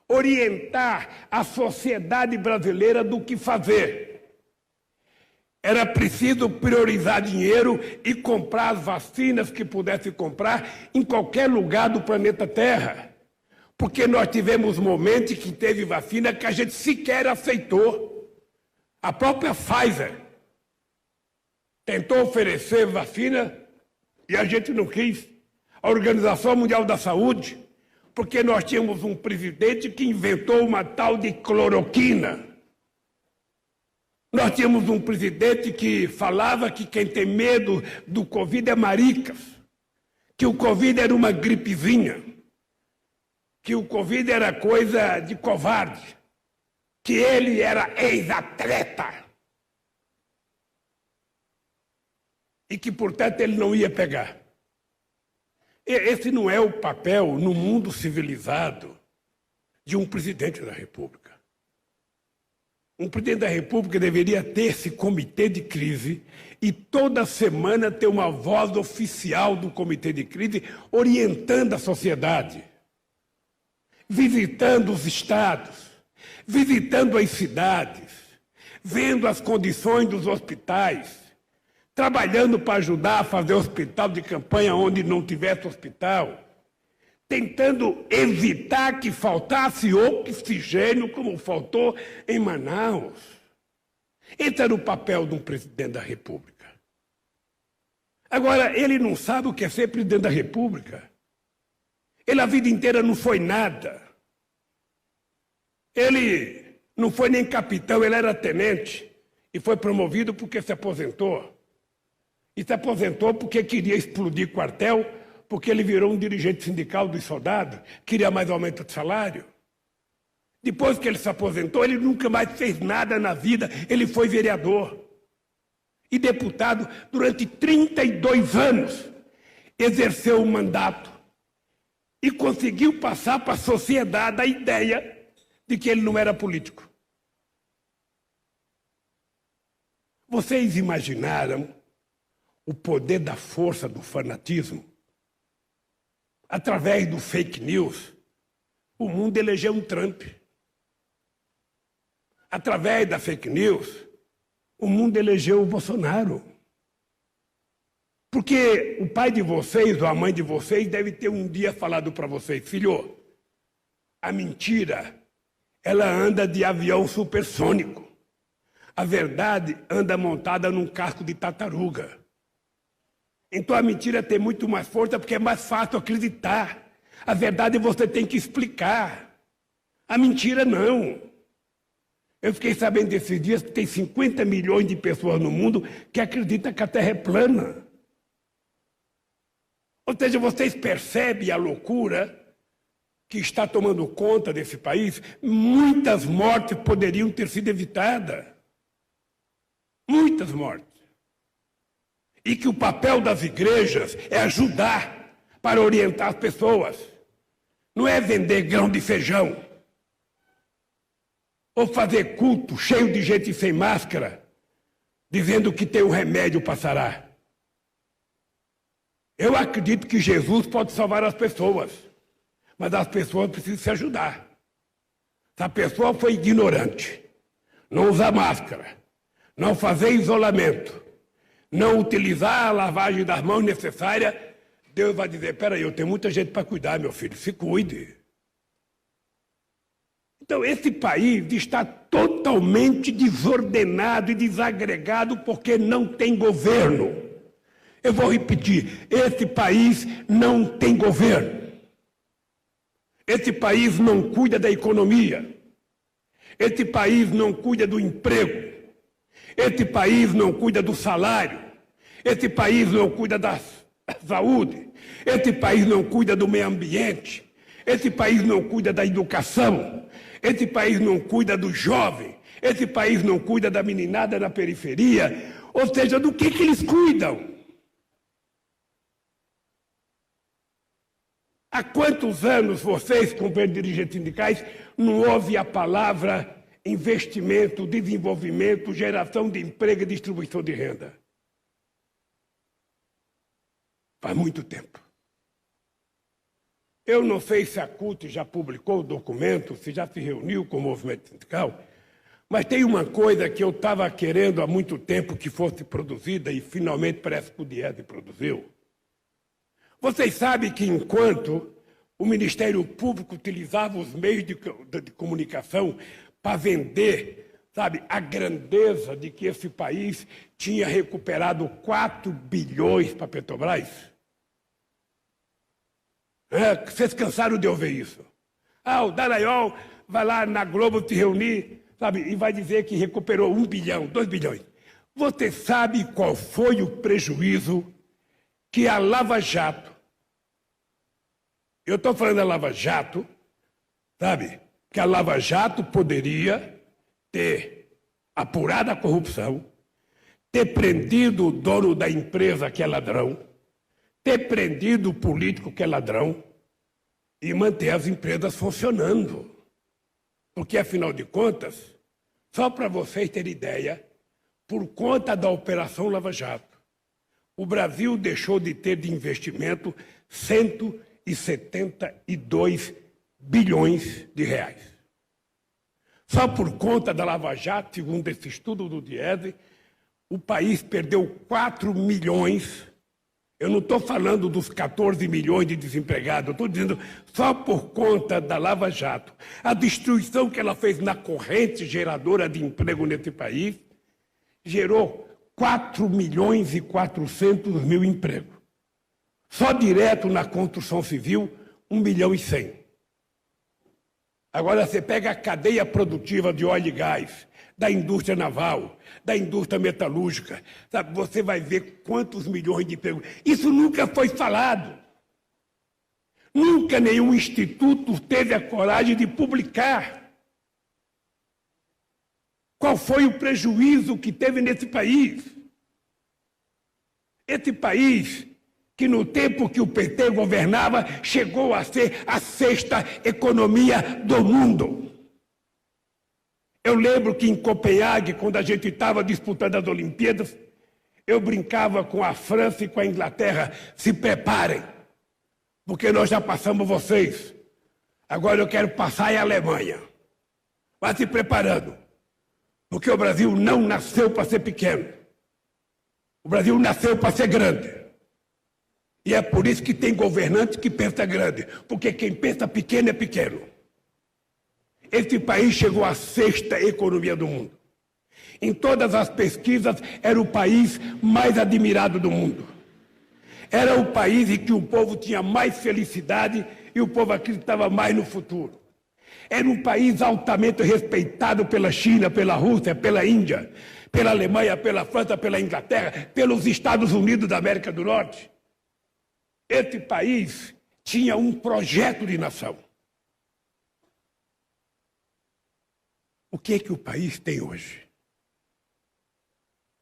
orientar a sociedade brasileira do que fazer. Era preciso priorizar dinheiro e comprar as vacinas que pudesse comprar em qualquer lugar do planeta Terra. Porque nós tivemos momentos que teve vacina que a gente sequer aceitou. A própria Pfizer tentou oferecer vacina e a gente não quis. A Organização Mundial da Saúde, porque nós tínhamos um presidente que inventou uma tal de cloroquina. Nós tínhamos um presidente que falava que quem tem medo do Covid é maricas, que o Covid era uma gripezinha, que o Covid era coisa de covarde, que ele era ex-atleta e que, portanto, ele não ia pegar. Esse não é o papel, no mundo civilizado, de um presidente da República. Um presidente da República deveria ter esse comitê de crise e toda semana ter uma voz oficial do comitê de crise orientando a sociedade, visitando os estados, visitando as cidades, vendo as condições dos hospitais, trabalhando para ajudar a fazer hospital de campanha onde não tivesse hospital, tentando evitar que faltasse oxigênio como faltou em Manaus. Esse era o papel de um presidente da República. Agora, ele não sabe o que é ser presidente da República. Ele a vida inteira não foi nada. Ele não foi nem capitão, ele era tenente e foi promovido porque se aposentou. E se aposentou porque queria explodir quartel, porque ele virou um dirigente sindical dos soldados, queria mais aumento de salário. Depois que ele se aposentou, ele nunca mais fez nada na vida, ele foi vereador e deputado durante 32 anos, exerceu o mandato e conseguiu passar para a sociedade a ideia de que ele não era político. Vocês imaginaram o poder da força do fanatismo? Através do fake news, o mundo elegeu um Trump. Através da fake news, o mundo elegeu o Bolsonaro. Porque o pai de vocês ou a mãe de vocês deve ter um dia falado para vocês: filho, A mentira, ela anda de avião supersônico. A verdade anda montada num casco de tartaruga. Então a mentira tem muito mais força porque é mais fácil acreditar. A verdade você tem que explicar. A mentira não. Eu fiquei sabendo desses dias que tem 50 milhões de pessoas no mundo que acreditam que a Terra é plana. Ou seja, vocês percebem a loucura que está tomando conta desse país? Muitas mortes poderiam ter sido evitadas. Muitas mortes. E que o papel das igrejas é ajudar para orientar as pessoas. Não é vender grão de feijão. Ou fazer culto cheio de gente sem máscara, dizendo que tem um remédio para sarar. Eu acredito que Jesus pode salvar as pessoas, mas as pessoas precisam se ajudar. Se a pessoa foi ignorante, não usar máscara, não fazer isolamento, não utilizar a lavagem das mãos necessária, Deus vai dizer, peraí, eu tenho muita gente para cuidar, meu filho, se cuide. Então, esse país está totalmente desordenado e desagregado porque não tem governo. Eu vou repetir, esse país não tem governo. Esse país não cuida da economia. Esse país não cuida do emprego. Esse país não cuida do salário. Esse país não cuida da saúde. Esse país não cuida do meio ambiente. Esse país não cuida da educação. Esse país não cuida do jovem. Esse país não cuida da meninada na periferia. Ou seja, do que eles cuidam? Há quantos anos vocês, como dirigentes sindicais, não ouvem a palavra investimento, desenvolvimento, geração de emprego e distribuição de renda? Faz muito tempo. Eu não sei se a CUT já publicou o documento, se já se reuniu com o movimento sindical, mas tem uma coisa que eu estava querendo há muito tempo que fosse produzida e finalmente parece que o Diese produziu. Vocês sabem que enquanto o Ministério Público utilizava os meios de comunicação para vender, sabe, a grandeza de que esse país tinha recuperado 4 bilhões para a Petrobras? Vocês cansaram de ouvir isso? O Dallagnol vai lá na Globo se reunir, sabe, e vai dizer que recuperou 1 bilhão, 2 bilhões. Você sabe qual foi o prejuízo que a Lava Jato, eu estou falando da Lava Jato, sabe, que a Lava Jato poderia ter apurado a corrupção, ter prendido o dono da empresa que é ladrão, ter prendido o político que é ladrão e manter as empresas funcionando. Porque, afinal de contas, só para vocês terem ideia, por conta da Operação Lava Jato, o Brasil deixou de ter de investimento 172 bilhões de reais. Só por conta da Lava Jato, segundo esse estudo do Diese, o país perdeu 4 milhões. Eu não estou falando dos 14 milhões de desempregados, eu estou dizendo só por conta da Lava Jato. A destruição que ela fez na corrente geradora de emprego nesse país gerou 4 milhões e 400 mil empregos. Só direto na construção civil, 1 milhão e 100. Agora você pega a cadeia produtiva de óleo e gás, da indústria naval, da indústria metalúrgica, sabe? Você vai ver quantos milhões de empregos. Isso nunca foi falado. Nunca nenhum instituto teve a coragem de publicar qual foi o prejuízo que teve nesse país. Esse país que no tempo que o PT governava chegou a ser a 6ª economia do mundo. Eu lembro que em Copenhague, quando a gente estava disputando as Olimpíadas, eu brincava com a França e com a Inglaterra, se preparem, porque nós já passamos vocês. Agora eu quero passar a Alemanha. Vá se preparando, porque o Brasil não nasceu para ser pequeno. O Brasil nasceu para ser grande. E é por isso que tem governantes que pensam grande, porque quem pensa pequeno é pequeno. Esse país chegou à 6ª economia do mundo. Em todas as pesquisas, era o país mais admirado do mundo. Era o país em que o povo tinha mais felicidade e o povo acreditava mais no futuro. Era um país altamente respeitado pela China, pela Rússia, pela Índia, pela Alemanha, pela França, pela Inglaterra, pelos Estados Unidos da América do Norte. Esse país tinha um projeto de nação. O que é que o país tem hoje?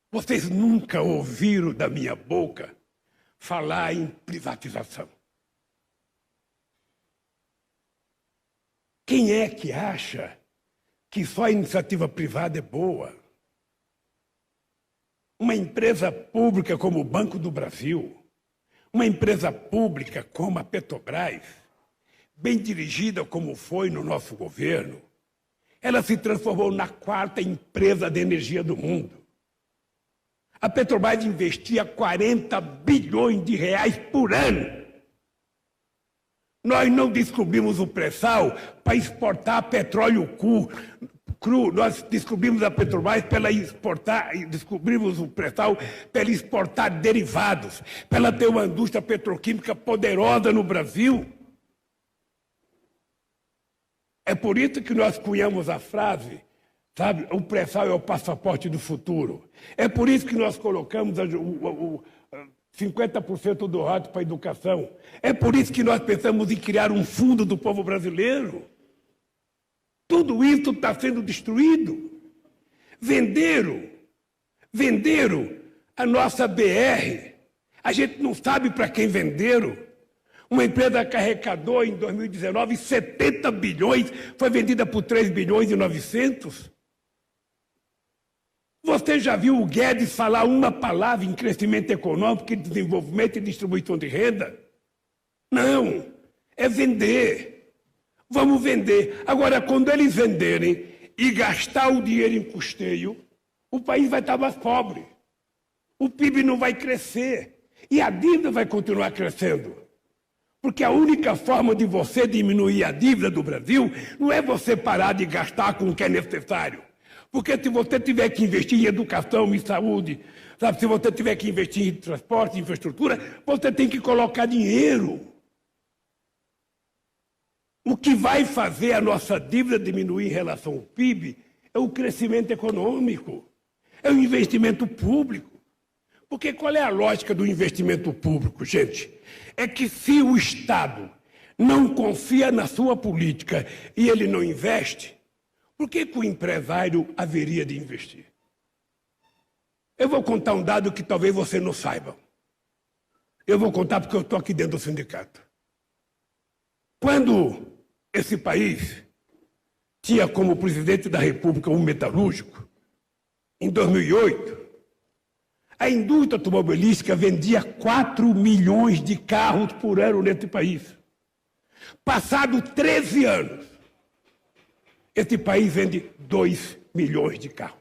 Vocês nunca ouviram da minha boca falar em privatização. Quem é que acha que só a iniciativa privada é boa? Uma empresa pública como o Banco do Brasil, uma empresa pública como a Petrobras, bem dirigida como foi no nosso governo, ela se transformou na 4ª empresa de energia do mundo. A Petrobras investia 40 bilhões de reais por ano. Nós não descobrimos o pré-sal para exportar petróleo cru. Nós descobrimos a Petrobras descobrimos o pré-sal para ela exportar derivados, para ela ter uma indústria petroquímica poderosa no Brasil. É por isso que nós cunhamos a frase, sabe, o pré-sal é o passaporte do futuro. É por isso que nós colocamos 50% do rato para a educação. É por isso que nós pensamos em criar um fundo do povo brasileiro. Tudo isso está sendo destruído. Venderam a nossa BR. A gente não sabe para quem venderam. Uma empresa que arrecadou em 2019 70 bilhões, foi vendida por 3 bilhões e 900. Você já viu o Guedes falar uma palavra em crescimento econômico, em desenvolvimento e distribuição de renda? Não, é vender. Vamos vender. Agora, quando eles venderem e gastar o dinheiro em custeio, o país vai estar mais pobre. O PIB não vai crescer. E a dívida vai continuar crescendo. Porque a única forma de você diminuir a dívida do Brasil não é você parar de gastar com o que é necessário. Porque se você tiver que investir em educação, em saúde, sabe, se você tiver que investir em transporte, em infraestrutura, você tem que colocar dinheiro. O que vai fazer a nossa dívida diminuir em relação ao PIB é o crescimento econômico, é o investimento público. Porque qual é a lógica do investimento público, gente? É que se o Estado não confia na sua política e ele não investe, por que o empresário haveria de investir? Eu vou contar um dado que talvez você não saiba. Eu vou contar porque eu estou aqui dentro do sindicato. Quando esse país tinha como presidente da República um metalúrgico, em 2008, a indústria automobilística vendia 4 milhões de carros por ano nesse país. Passado 13 anos, esse país vende 2 milhões de carros.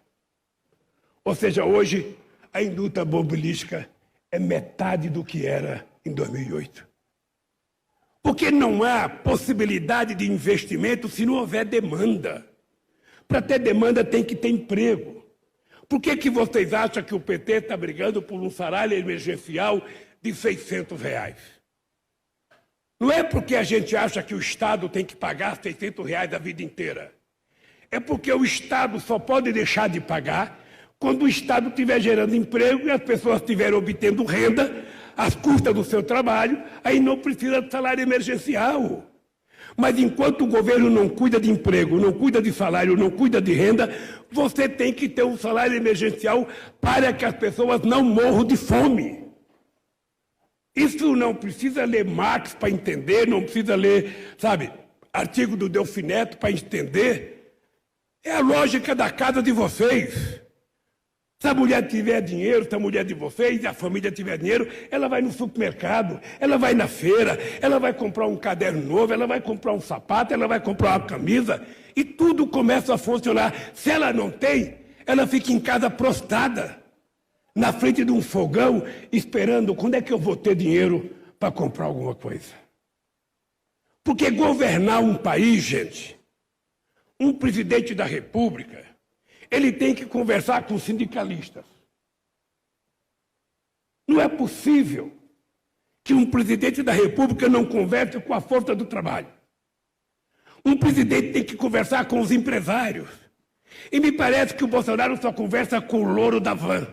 Ou seja, hoje a indústria automobilística é metade do que era em 2008. Porque não há possibilidade de investimento se não houver demanda. Para ter demanda tem que ter emprego. Por que vocês acham que o PT está brigando por um salário emergencial de R$600? Não é porque a gente acha que o Estado tem que pagar R$600 a vida inteira. É porque o Estado só pode deixar de pagar quando o Estado estiver gerando emprego e as pessoas estiverem obtendo renda às custas do seu trabalho, aí não precisa de salário emergencial. Mas enquanto o governo não cuida de emprego, não cuida de salário, não cuida de renda, você tem que ter um salário emergencial para que as pessoas não morram de fome. Isso não precisa ler Marx para entender, não precisa ler, sabe, artigo do Delfim Neto para entender. É a lógica da casa de vocês. Se a mulher tiver dinheiro, se a mulher de vocês e a família tiver dinheiro, ela vai no supermercado, ela vai na feira, ela vai comprar um caderno novo, ela vai comprar um sapato, ela vai comprar uma camisa e tudo começa a funcionar. Se ela não tem, ela fica em casa prostrada, na frente de um fogão, esperando quando é que eu vou ter dinheiro para comprar alguma coisa. Porque governar um país, gente, Um presidente da República, ele tem que conversar com os sindicalistas. Não é possível que um presidente da República não converse com a força do trabalho. Um presidente tem que conversar com os empresários. E me parece que o Bolsonaro só conversa com o louro da van.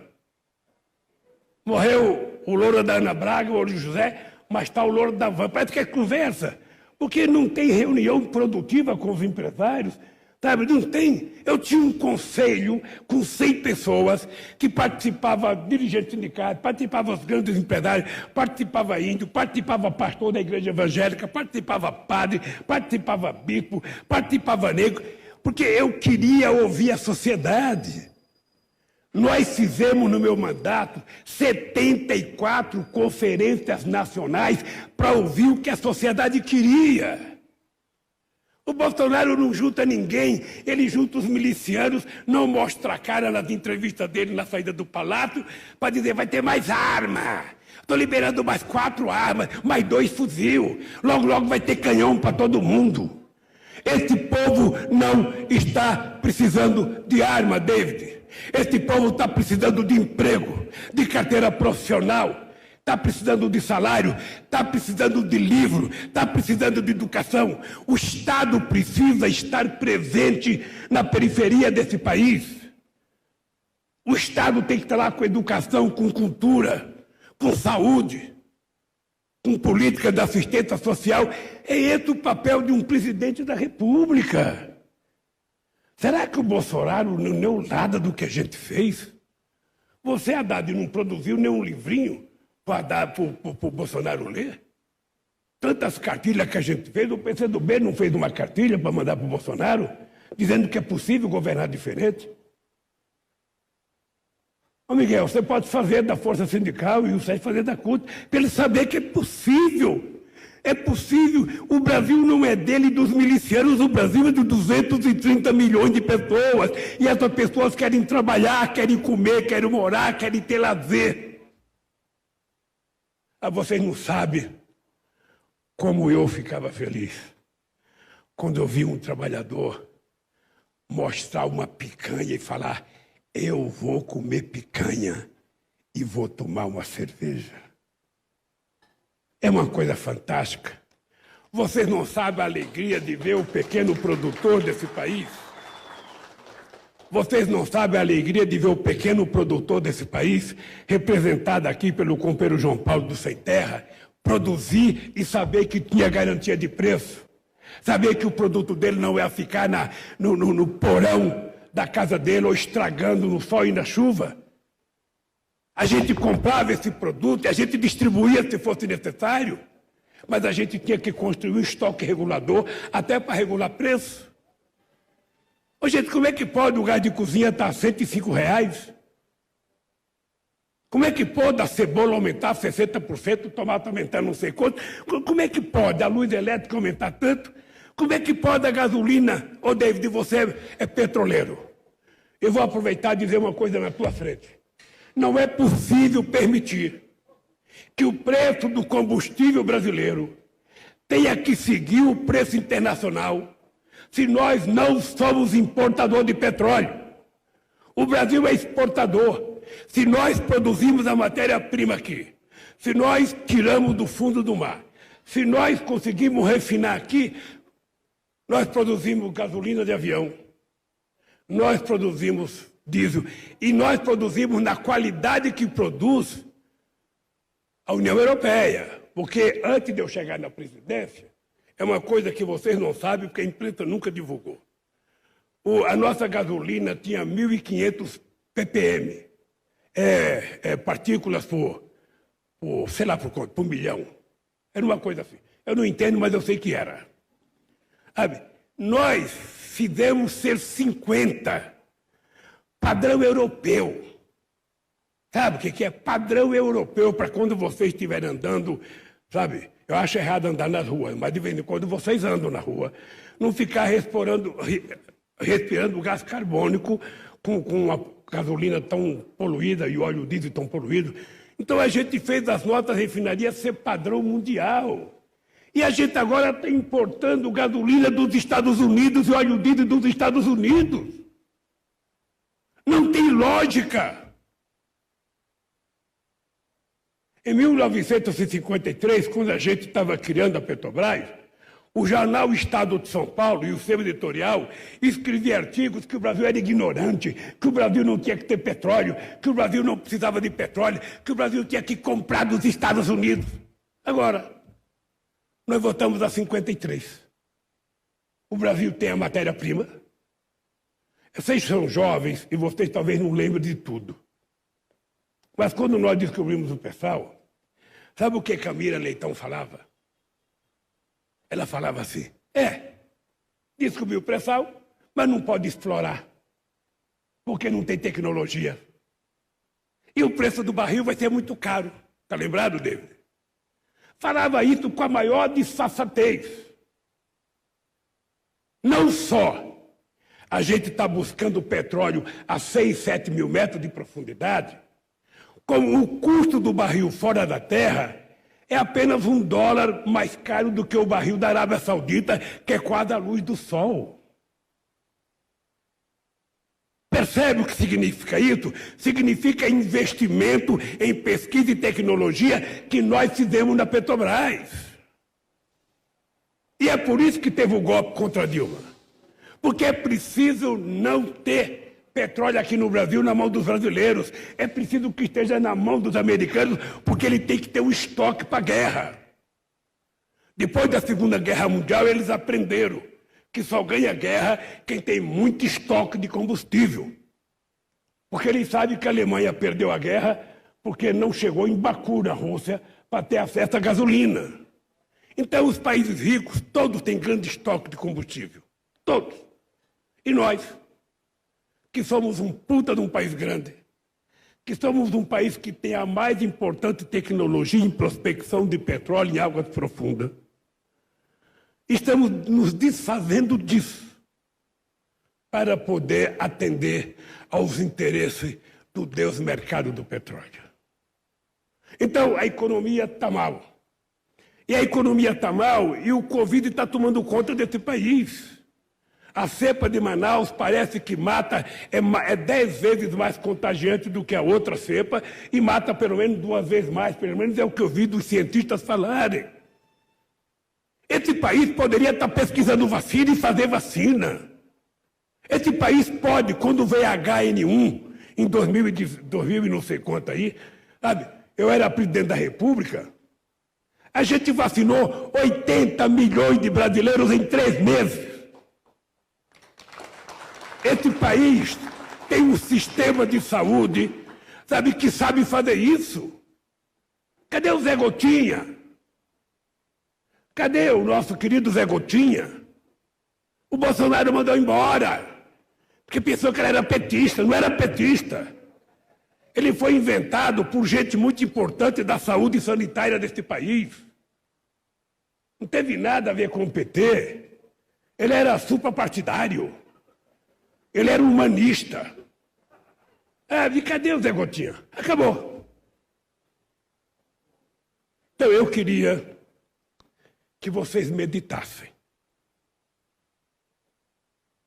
Morreu o louro da Ana Braga, o louro de José, mas está o louro da van. Parece que é conversa, porque não tem reunião produtiva com os empresários, sabe? Não tem. Eu tinha um conselho com 100 pessoas que participava, dirigente sindicato, participava os grandes empresários, participava índio, participava pastor da igreja evangélica, participava padre, participava bispo, participava negro, porque eu queria ouvir a sociedade. Nós fizemos no meu mandato 74 conferências nacionais para ouvir o que a sociedade queria. O Bolsonaro não junta ninguém, ele junta os milicianos, não mostra a cara nas entrevistas dele na saída do palácio para dizer vai ter mais arma. Estou liberando mais 4 armas, mais 2 fuzil. Logo, logo vai ter canhão para todo mundo. Esse povo não está precisando de arma, David. Este povo está precisando de emprego, de carteira profissional, está precisando de salário, está precisando de livro, está precisando de educação. O Estado precisa estar presente na periferia desse país. O Estado tem que estar lá com educação, com cultura, com saúde, com política de assistência social. É esse o papel de um presidente da República. Será que o Bolsonaro não leu nada do que a gente fez? Você, Haddad, não produziu nenhum livrinho para o Bolsonaro ler? Tantas cartilhas que a gente fez, o PCdoB não fez uma cartilha para mandar para o Bolsonaro, dizendo que é possível governar diferente? Ô Miguel, você pode fazer da Força Sindical e o Sérgio fazer da CUT, para ele saber que é possível. É possível. O Brasil não é dele e dos milicianos, o Brasil é de 230 milhões de pessoas. E essas pessoas querem trabalhar, querem comer, querem morar, querem ter lazer. Ah, vocês não sabem como eu ficava feliz quando eu vi um trabalhador mostrar uma picanha e falar: eu vou comer picanha e vou tomar uma cerveja. É uma coisa fantástica. Vocês não sabem a alegria de ver o pequeno produtor desse país? Vocês não sabem a alegria de ver o pequeno produtor desse país, representado aqui pelo companheiro João Paulo do Sem Terra, produzir e saber que tinha garantia de preço? Saber que o produto dele não ia ficar no porão da casa dele ou estragando no sol e na chuva? A gente comprava esse produto e a gente distribuía se fosse necessário, mas a gente tinha que construir um estoque regulador até para regular preço. Ô, gente, como é que pode o gás de cozinha estar a R$105? Como é que pode a cebola aumentar 60%, o tomate aumentar não sei quanto? Como é que pode a luz elétrica aumentar tanto? Como é que pode a gasolina? Ô, David, você é petroleiro. Eu vou aproveitar e dizer uma coisa na tua frente. Não é possível permitir que o preço do combustível brasileiro tenha que seguir o preço internacional se nós não somos importador de petróleo. O Brasil é exportador. Se nós produzimos a matéria-prima aqui, se nós tiramos do fundo do mar, se nós conseguimos refinar aqui, nós produzimos gasolina de avião, nós produzimos diesel, e nós produzimos na qualidade que produz a União Europeia. Porque antes de eu chegar na presidência, é uma coisa que vocês não sabem, porque a imprensa nunca divulgou. A nossa gasolina tinha 1.500 ppm, partículas por sei lá por quanto, por milhão. Era uma coisa assim. Eu não entendo, mas eu sei que era. Sabe? Nós fizemos ser 50. Padrão europeu. Sabe o que é? Padrão europeu para quando vocês estiverem andando, sabe? Eu acho errado andar nas ruas, mas de vez em quando vocês andam na rua, não ficar respirando gás carbônico com a gasolina tão poluída e o óleo diesel tão poluído. Então a gente fez as nossas refinarias ser padrão mundial. E a gente agora está importando gasolina dos Estados Unidos e óleo diesel dos Estados Unidos. Não tem lógica. Em 1953, quando a gente estava criando a Petrobras, o jornal Estado de São Paulo e o seu editorial escrevia artigos que o Brasil era ignorante, que o Brasil não tinha que ter petróleo, que o Brasil não precisava de petróleo, que o Brasil tinha que comprar dos Estados Unidos. Agora, nós votamos a 53. O Brasil tem a matéria-prima. Vocês são jovens e vocês talvez não lembrem de tudo. Mas quando nós descobrimos o pré-sal, sabe o que Camila Leitão falava? Ela falava assim, descobriu o pré-sal, mas não pode explorar, porque não tem tecnologia. E o preço do barril vai ser muito caro. Está lembrado, David? Falava isso com a maior disfarçatez. Não só a gente está buscando petróleo a 6, 7 mil metros de profundidade, como o custo do barril fora da terra é apenas $1 mais caro do que o barril da Arábia Saudita, que é quase a luz do sol. Percebe o que significa isso? Significa investimento em pesquisa e tecnologia que nós fizemos na Petrobras. E é por isso que teve o golpe contra a Dilma. Porque é preciso não ter petróleo aqui no Brasil na mão dos brasileiros. É preciso que esteja na mão dos americanos, porque ele tem que ter um estoque para a guerra. Depois da Segunda Guerra Mundial, eles aprenderam que só ganha guerra quem tem muito estoque de combustível. Porque eles sabem que a Alemanha perdeu a guerra porque não chegou em Baku, na Rússia, para ter acesso à gasolina. Então, os países ricos, todos têm grande estoque de combustível. Todos. E nós, que somos um puta de um país grande, que somos um país que tem a mais importante tecnologia em prospecção de petróleo em águas profundas, estamos nos desfazendo disso para poder atender aos interesses do Deus mercado do petróleo. Então, a economia está mal. E a economia está mal e o Covid está tomando conta desse país. A cepa de Manaus parece que mata, é 10 vezes mais contagiante do que a outra cepa e mata pelo menos 2 vezes mais, pelo menos é o que eu vi dos cientistas falarem. Esse país poderia estar pesquisando vacina e fazer vacina. Esse país pode, quando veio HN1, em 2000 e não sei quanto aí, sabe, eu era presidente da República, a gente vacinou 80 milhões de brasileiros em 3 meses. Esse país tem um sistema de saúde, sabe, que sabe fazer isso. Cadê o Zé Gotinha? Cadê o nosso querido Zé Gotinha? O Bolsonaro mandou embora, porque pensou que ele era petista, não era petista. Ele foi inventado por gente muito importante da saúde sanitária deste país. Não teve nada a ver com o PT. Ele era suprapartidário. Ele era humanista. E cadê o Zé Gotinha? Acabou. Então eu queria que vocês meditassem.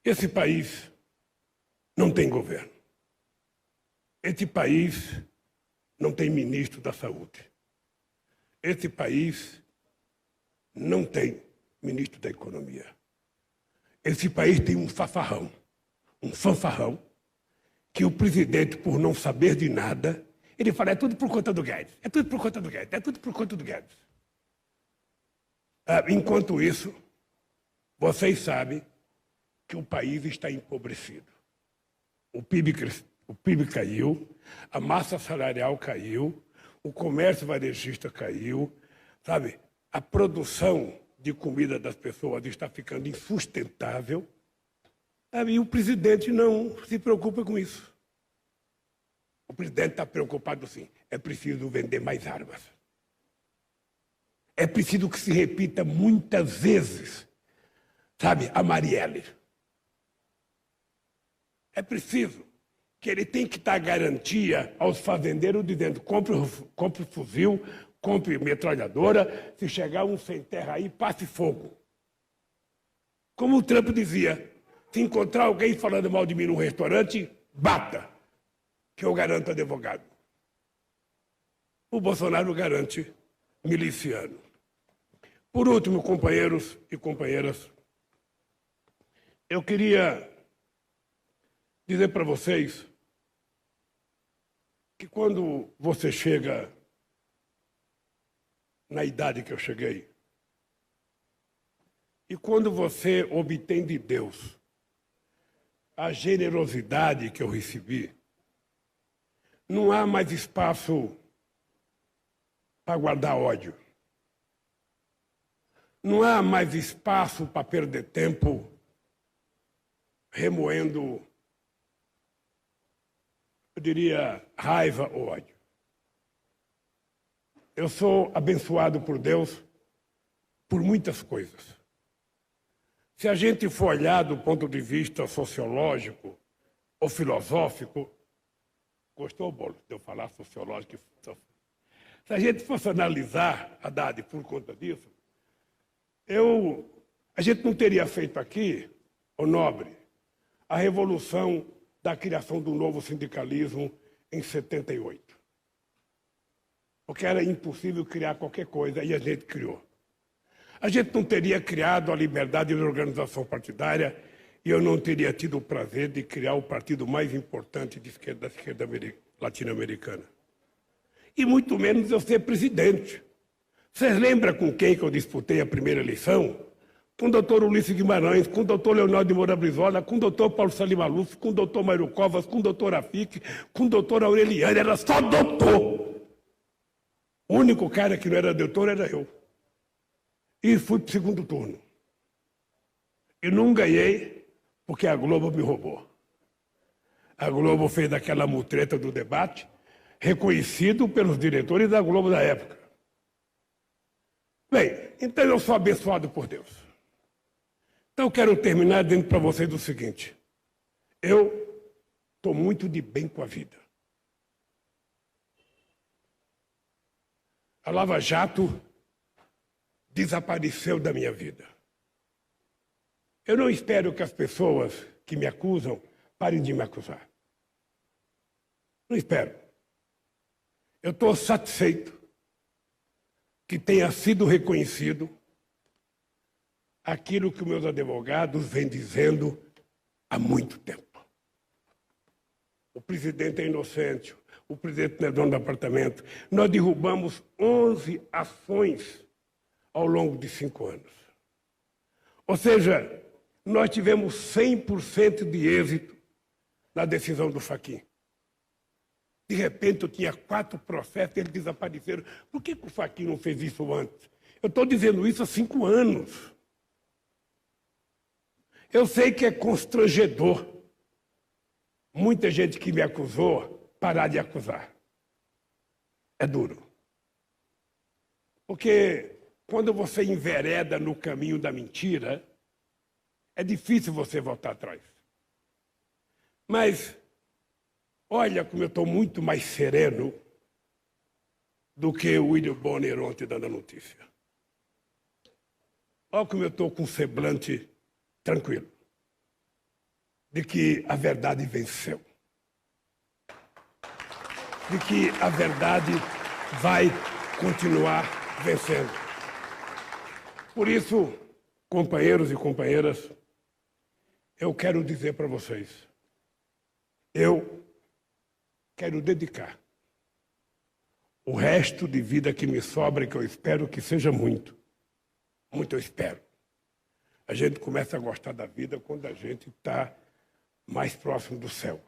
Esse país não tem governo. Esse país não tem ministro da saúde. Esse país não tem ministro da economia. Esse país tem um fanfarrão, que o presidente, por não saber de nada, ele fala, é tudo por conta do Guedes, é tudo por conta do Guedes, é tudo por conta do Guedes. Enquanto isso, vocês sabem que o país está empobrecido. O PIB caiu, a massa salarial caiu, o comércio varejista caiu, sabe? A produção de comida das pessoas está ficando insustentável. E o presidente não se preocupa com isso. O presidente está preocupado sim. É preciso vender mais armas. É preciso que se repita muitas vezes, sabe, a Marielle. É preciso que ele tem que dar garantia aos fazendeiros dizendo compre fuzil, compre metralhadora, se chegar um sem terra aí, passe fogo. Como o Trump dizia, se encontrar alguém falando mal de mim num restaurante, bata, que eu garanto advogado. O Bolsonaro garante miliciano. Por último, companheiros e companheiras, eu queria dizer para vocês que quando você chega na idade que eu cheguei, e quando você obtém de Deus a generosidade que eu recebi, não há mais espaço para guardar ódio. Não há mais espaço para perder tempo remoendo, eu diria, raiva ou ódio. Eu sou abençoado por Deus por muitas coisas. Se a gente for olhar do ponto de vista sociológico ou filosófico, gostou, Bolo, de eu falar sociológico e filosófico? Se a gente fosse analisar, Haddad, por conta disso, a gente não teria feito aqui, ô Nobre, a revolução da criação do novo sindicalismo em 78. Porque era impossível criar qualquer coisa e a gente criou. A gente não teria criado a liberdade de organização partidária e eu não teria tido o prazer de criar o partido mais importante da esquerda latino-americana. E muito menos eu ser presidente. Vocês lembram com quem que eu disputei a primeira eleição? Com o doutor Ulisses Guimarães, com o doutor Leonardo de Moura Brizola, com o doutor Paulo Salim Maluf, com o doutor Mário Covas, com o doutor Rafik, com o doutor Aureliano, era só doutor. O único cara que não era doutor era eu. E fui para o segundo turno. E não ganhei porque a Globo me roubou. A Globo fez aquela mutreta do debate, reconhecido pelos diretores da Globo da época. Bem, então eu sou abençoado por Deus. Então eu quero terminar dizendo para vocês o seguinte. Eu estou muito de bem com a vida. A Lava Jato desapareceu da minha vida. Eu não espero que as pessoas que me acusam parem de me acusar. Não espero. Eu estou satisfeito que tenha sido reconhecido aquilo que meus advogados vêm dizendo há muito tempo. O presidente é inocente, o presidente não é dono do apartamento. Nós derrubamos 11 ações ao longo de 5 anos. Ou seja, nós tivemos 100% de êxito na decisão do Fachin. De repente, eu tinha 4 processos e eles desapareceram. Por que o Fachin não fez isso antes? Eu estou dizendo isso há 5 anos. Eu sei que é constrangedor muita gente que me acusou parar de acusar. É duro. Porque quando você envereda no caminho da mentira, é difícil você voltar atrás. Mas olha como eu estou muito mais sereno do que o William Bonner ontem dando a notícia. Olha como eu estou com um semblante tranquilo, de que a verdade venceu, de que a verdade vai continuar vencendo. Por isso, companheiros e companheiras, eu quero dizer para vocês, eu quero dedicar o resto de vida que me sobra, que eu espero que seja muito, muito eu espero. A gente começa a gostar da vida quando a gente está mais próximo do céu.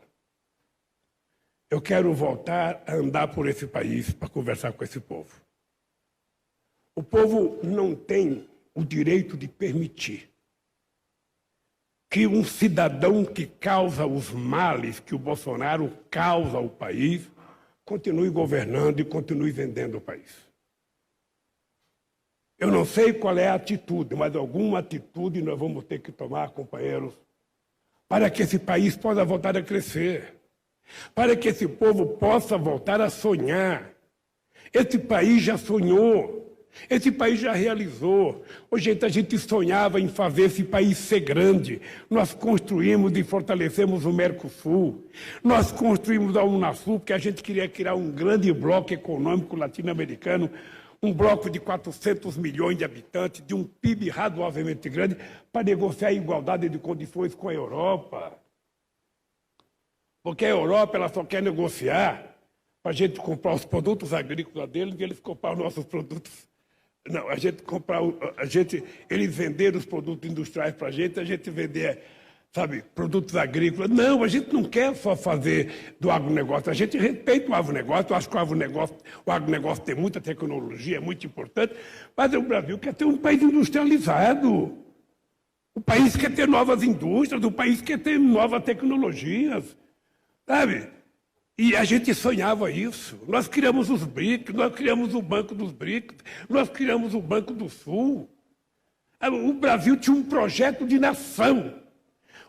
Eu quero voltar a andar por esse país para conversar com esse povo. O povo não tem o direito de permitir que um cidadão que causa os males que o Bolsonaro causa ao país continue governando e continue vendendo o país. Eu não sei qual é a atitude, mas alguma atitude nós vamos ter que tomar, companheiros, para que esse país possa voltar a crescer, para que esse povo possa voltar a sonhar. Esse país já sonhou. Esse país já realizou. Hoje a gente sonhava em fazer esse país ser grande. Nós construímos e fortalecemos o Mercosul. Nós construímos a Unasul, porque a gente queria criar um grande bloco econômico latino-americano, um bloco de 400 milhões de habitantes, de um PIB razoavelmente grande, para negociar a igualdade de condições com a Europa. Porque a Europa ela só quer negociar para a gente comprar os produtos agrícolas deles e eles comprar os nossos produtos. Não, a gente comprar, eles venderam os produtos industriais para a gente vender, sabe, produtos agrícolas. Não, a gente não quer só fazer do agronegócio, a gente respeita o agronegócio, eu acho que o agronegócio tem muita tecnologia, é muito importante, mas o Brasil quer ter um país industrializado. O país quer ter novas indústrias, o país quer ter novas tecnologias, sabe? E a gente sonhava isso. Nós criamos os BRICS, nós criamos o Banco dos BRICS, nós criamos o Banco do Sul. O Brasil tinha um projeto de nação.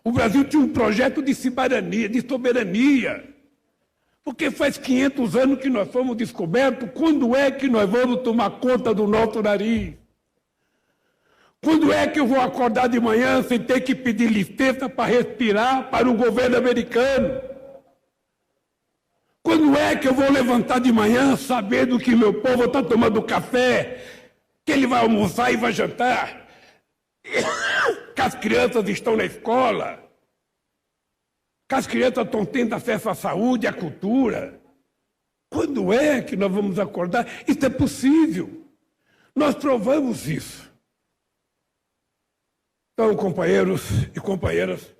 O Brasil tinha um projeto de soberania. Porque faz 500 anos que nós fomos descobertos, quando é que nós vamos tomar conta do nosso nariz? Quando é que eu vou acordar de manhã sem ter que pedir licença para respirar para o governo americano? Quando é que eu vou levantar de manhã sabendo que meu povo está tomando café, que ele vai almoçar e vai jantar, que as crianças estão na escola, que as crianças estão tendo acesso à saúde, à cultura? Quando é que nós vamos acordar? Isso é possível. Nós provamos isso. Então, companheiros e companheiras,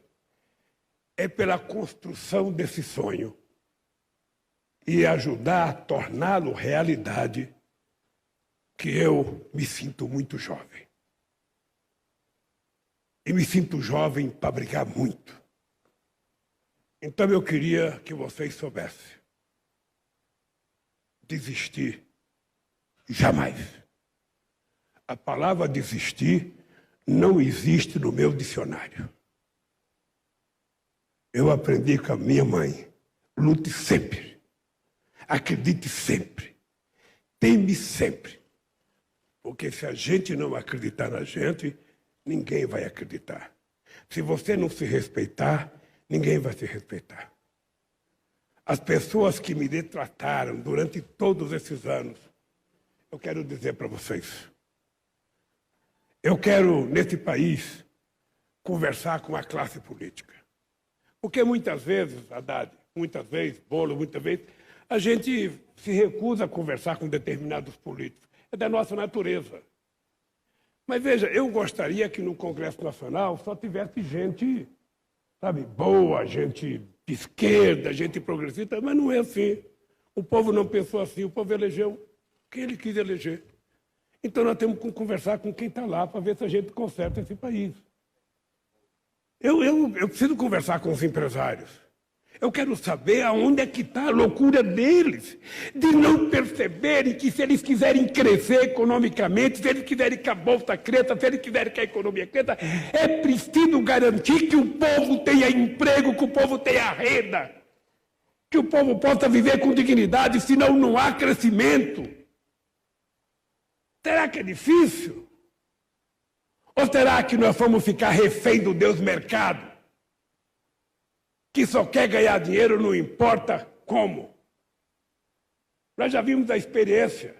é pela construção desse sonho e ajudar a torná-lo realidade, que eu me sinto muito jovem. E me sinto jovem para brigar muito. Então eu queria que vocês soubessem. Desistir, jamais. A palavra desistir não existe no meu dicionário. Eu aprendi com a minha mãe. Lute sempre. Acredite sempre, teme sempre, porque se a gente não acreditar na gente, ninguém vai acreditar. Se você não se respeitar, ninguém vai se respeitar. As pessoas que me detrataram durante todos esses anos, eu quero dizer para vocês, eu quero, nesse país, conversar com a classe política. Porque muitas vezes, Haddad, muitas vezes, Bolo, muitas vezes, a gente se recusa a conversar com determinados políticos. É da nossa natureza. Mas veja, eu gostaria que no Congresso Nacional só tivesse gente, sabe, boa, gente de esquerda, gente progressista, mas não é assim. O povo não pensou assim, o povo elegeu quem ele quis eleger. Então nós temos que conversar com quem está lá para ver se a gente conserta esse país. Eu preciso conversar com os empresários. Eu quero saber aonde é que está a loucura deles, de não perceberem que se eles quiserem crescer economicamente, se eles quiserem que a bolsa cresça, se eles quiserem que a economia cresça, é preciso garantir que o povo tenha emprego, que o povo tenha renda, que o povo possa viver com dignidade, senão não há crescimento. Será que é difícil? Ou será que nós vamos ficar refém do Deus mercado? Que só quer ganhar dinheiro, não importa como. Nós já vimos a experiência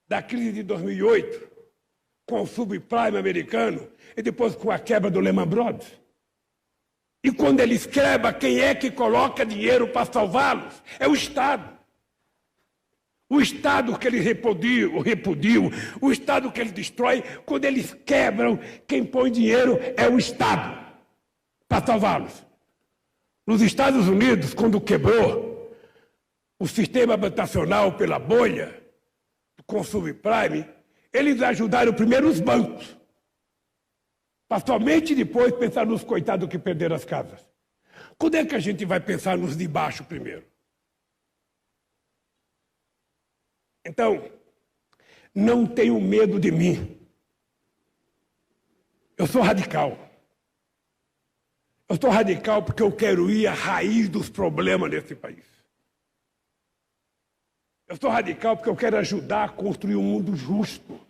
da crise de 2008, com o subprime americano, e depois com a quebra do Lehman Brothers. E quando eles quebram, quem é que coloca dinheiro para salvá-los? É o Estado. O Estado que eles repudiam, o Estado que eles destroem, quando eles quebram, quem põe dinheiro é o Estado para salvá-los. Nos Estados Unidos, quando quebrou o sistema habitacional pela bolha, com o subprime, eles ajudaram primeiro os bancos, para somente depois pensar nos coitados que perderam as casas. Quando é que a gente vai pensar nos de baixo primeiro? Então, não tenham medo de mim. Eu sou radical. Eu sou radical porque eu quero ir à raiz dos problemas desse país. Eu sou radical porque eu quero ajudar a construir um mundo justo,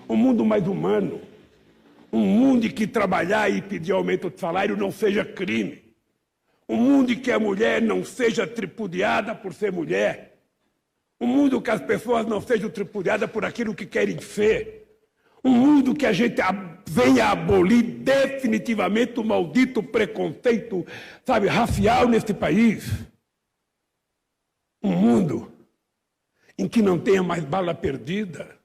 um mundo mais humano, um mundo em que trabalhar e pedir aumento de salário não seja crime, um mundo em que a mulher não seja tripudiada por ser mulher, um mundo em que as pessoas não sejam tripudiadas por aquilo que querem ser, um mundo que a gente venha abolir definitivamente o maldito preconceito, sabe, racial nesse país. Um mundo em que não tenha mais bala perdida.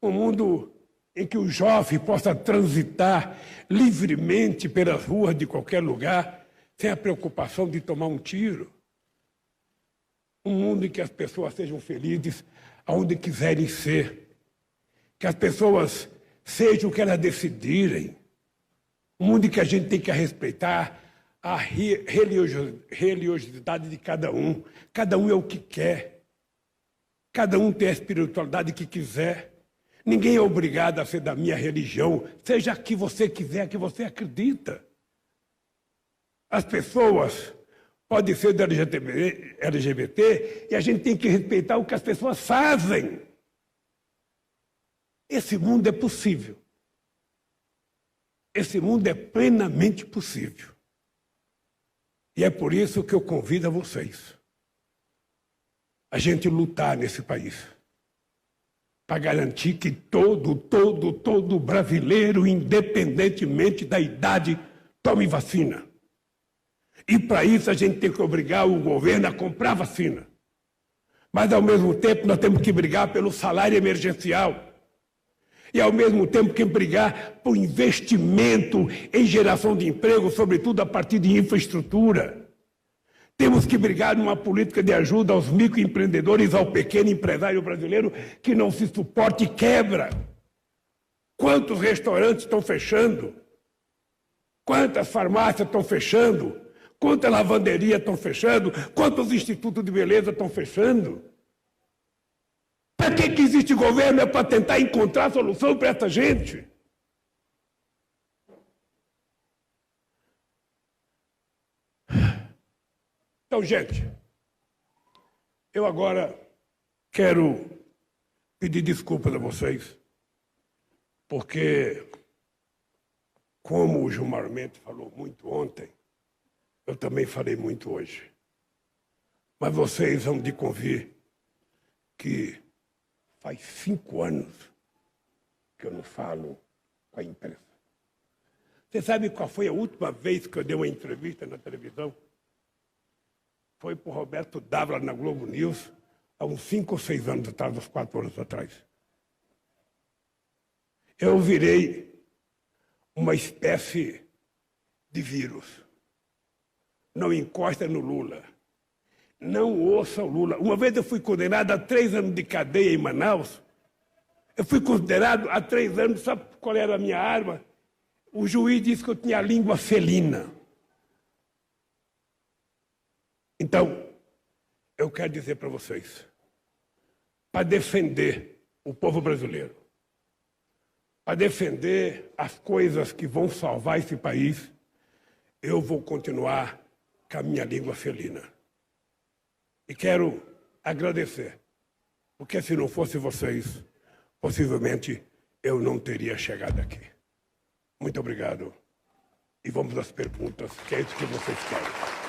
Um mundo em que o jovem possa transitar livremente pelas ruas de qualquer lugar, sem a preocupação de tomar um tiro. Um mundo em que as pessoas sejam felizes aonde quiserem ser. Que as pessoas sejam o que elas decidirem. Um mundo em que a gente tem que respeitar a religiosidade de cada um. Cada um é o que quer. Cada um tem a espiritualidade que quiser. Ninguém é obrigado a ser da minha religião, seja a que você quiser, a que você acredita. As pessoas podem ser do LGBT e a gente tem que respeitar o que as pessoas fazem. Esse mundo é possível. Esse mundo é plenamente possível. E é por isso que eu convido a vocês a gente lutar nesse país para garantir que todo brasileiro, independentemente da idade, tome vacina. E para isso a gente tem que obrigar o governo a comprar vacina. Mas ao mesmo tempo nós temos que brigar pelo salário emergencial. E ao mesmo tempo que brigar por investimento em geração de emprego, sobretudo a partir de infraestrutura. Temos que brigar numa política de ajuda aos microempreendedores, ao pequeno empresário brasileiro que não se suporta e quebra. Quantos restaurantes estão fechando? Quantas farmácias estão fechando? Quantas lavanderias estão fechando? Quantos institutos de beleza estão fechando? Para que existe governo? É para tentar encontrar solução para essa gente. Então, gente, eu agora quero pedir desculpas a vocês, porque, como o Gilmar Mendes falou muito ontem, eu também falei muito hoje. Mas vocês vão de convir que faz 5 anos que eu não falo com a imprensa. Você sabe qual foi a última vez que eu dei uma entrevista na televisão? Foi para o Roberto Dávila na Globo News, há uns 5 ou 6 anos atrás, uns 4 anos atrás. Eu virei uma espécie de vírus. Não encosta no Lula. Não ouça o Lula. Uma vez eu fui condenado a 3 anos de cadeia em Manaus. Eu fui considerado a 3 anos, sabe qual era a minha arma? O juiz disse que eu tinha a língua felina. Então, eu quero dizer para vocês, para defender o povo brasileiro, para defender as coisas que vão salvar esse país, eu vou continuar com a minha língua felina. E quero agradecer, porque se não fosse vocês, possivelmente eu não teria chegado aqui. Muito obrigado. E vamos às perguntas, que é isso que vocês querem.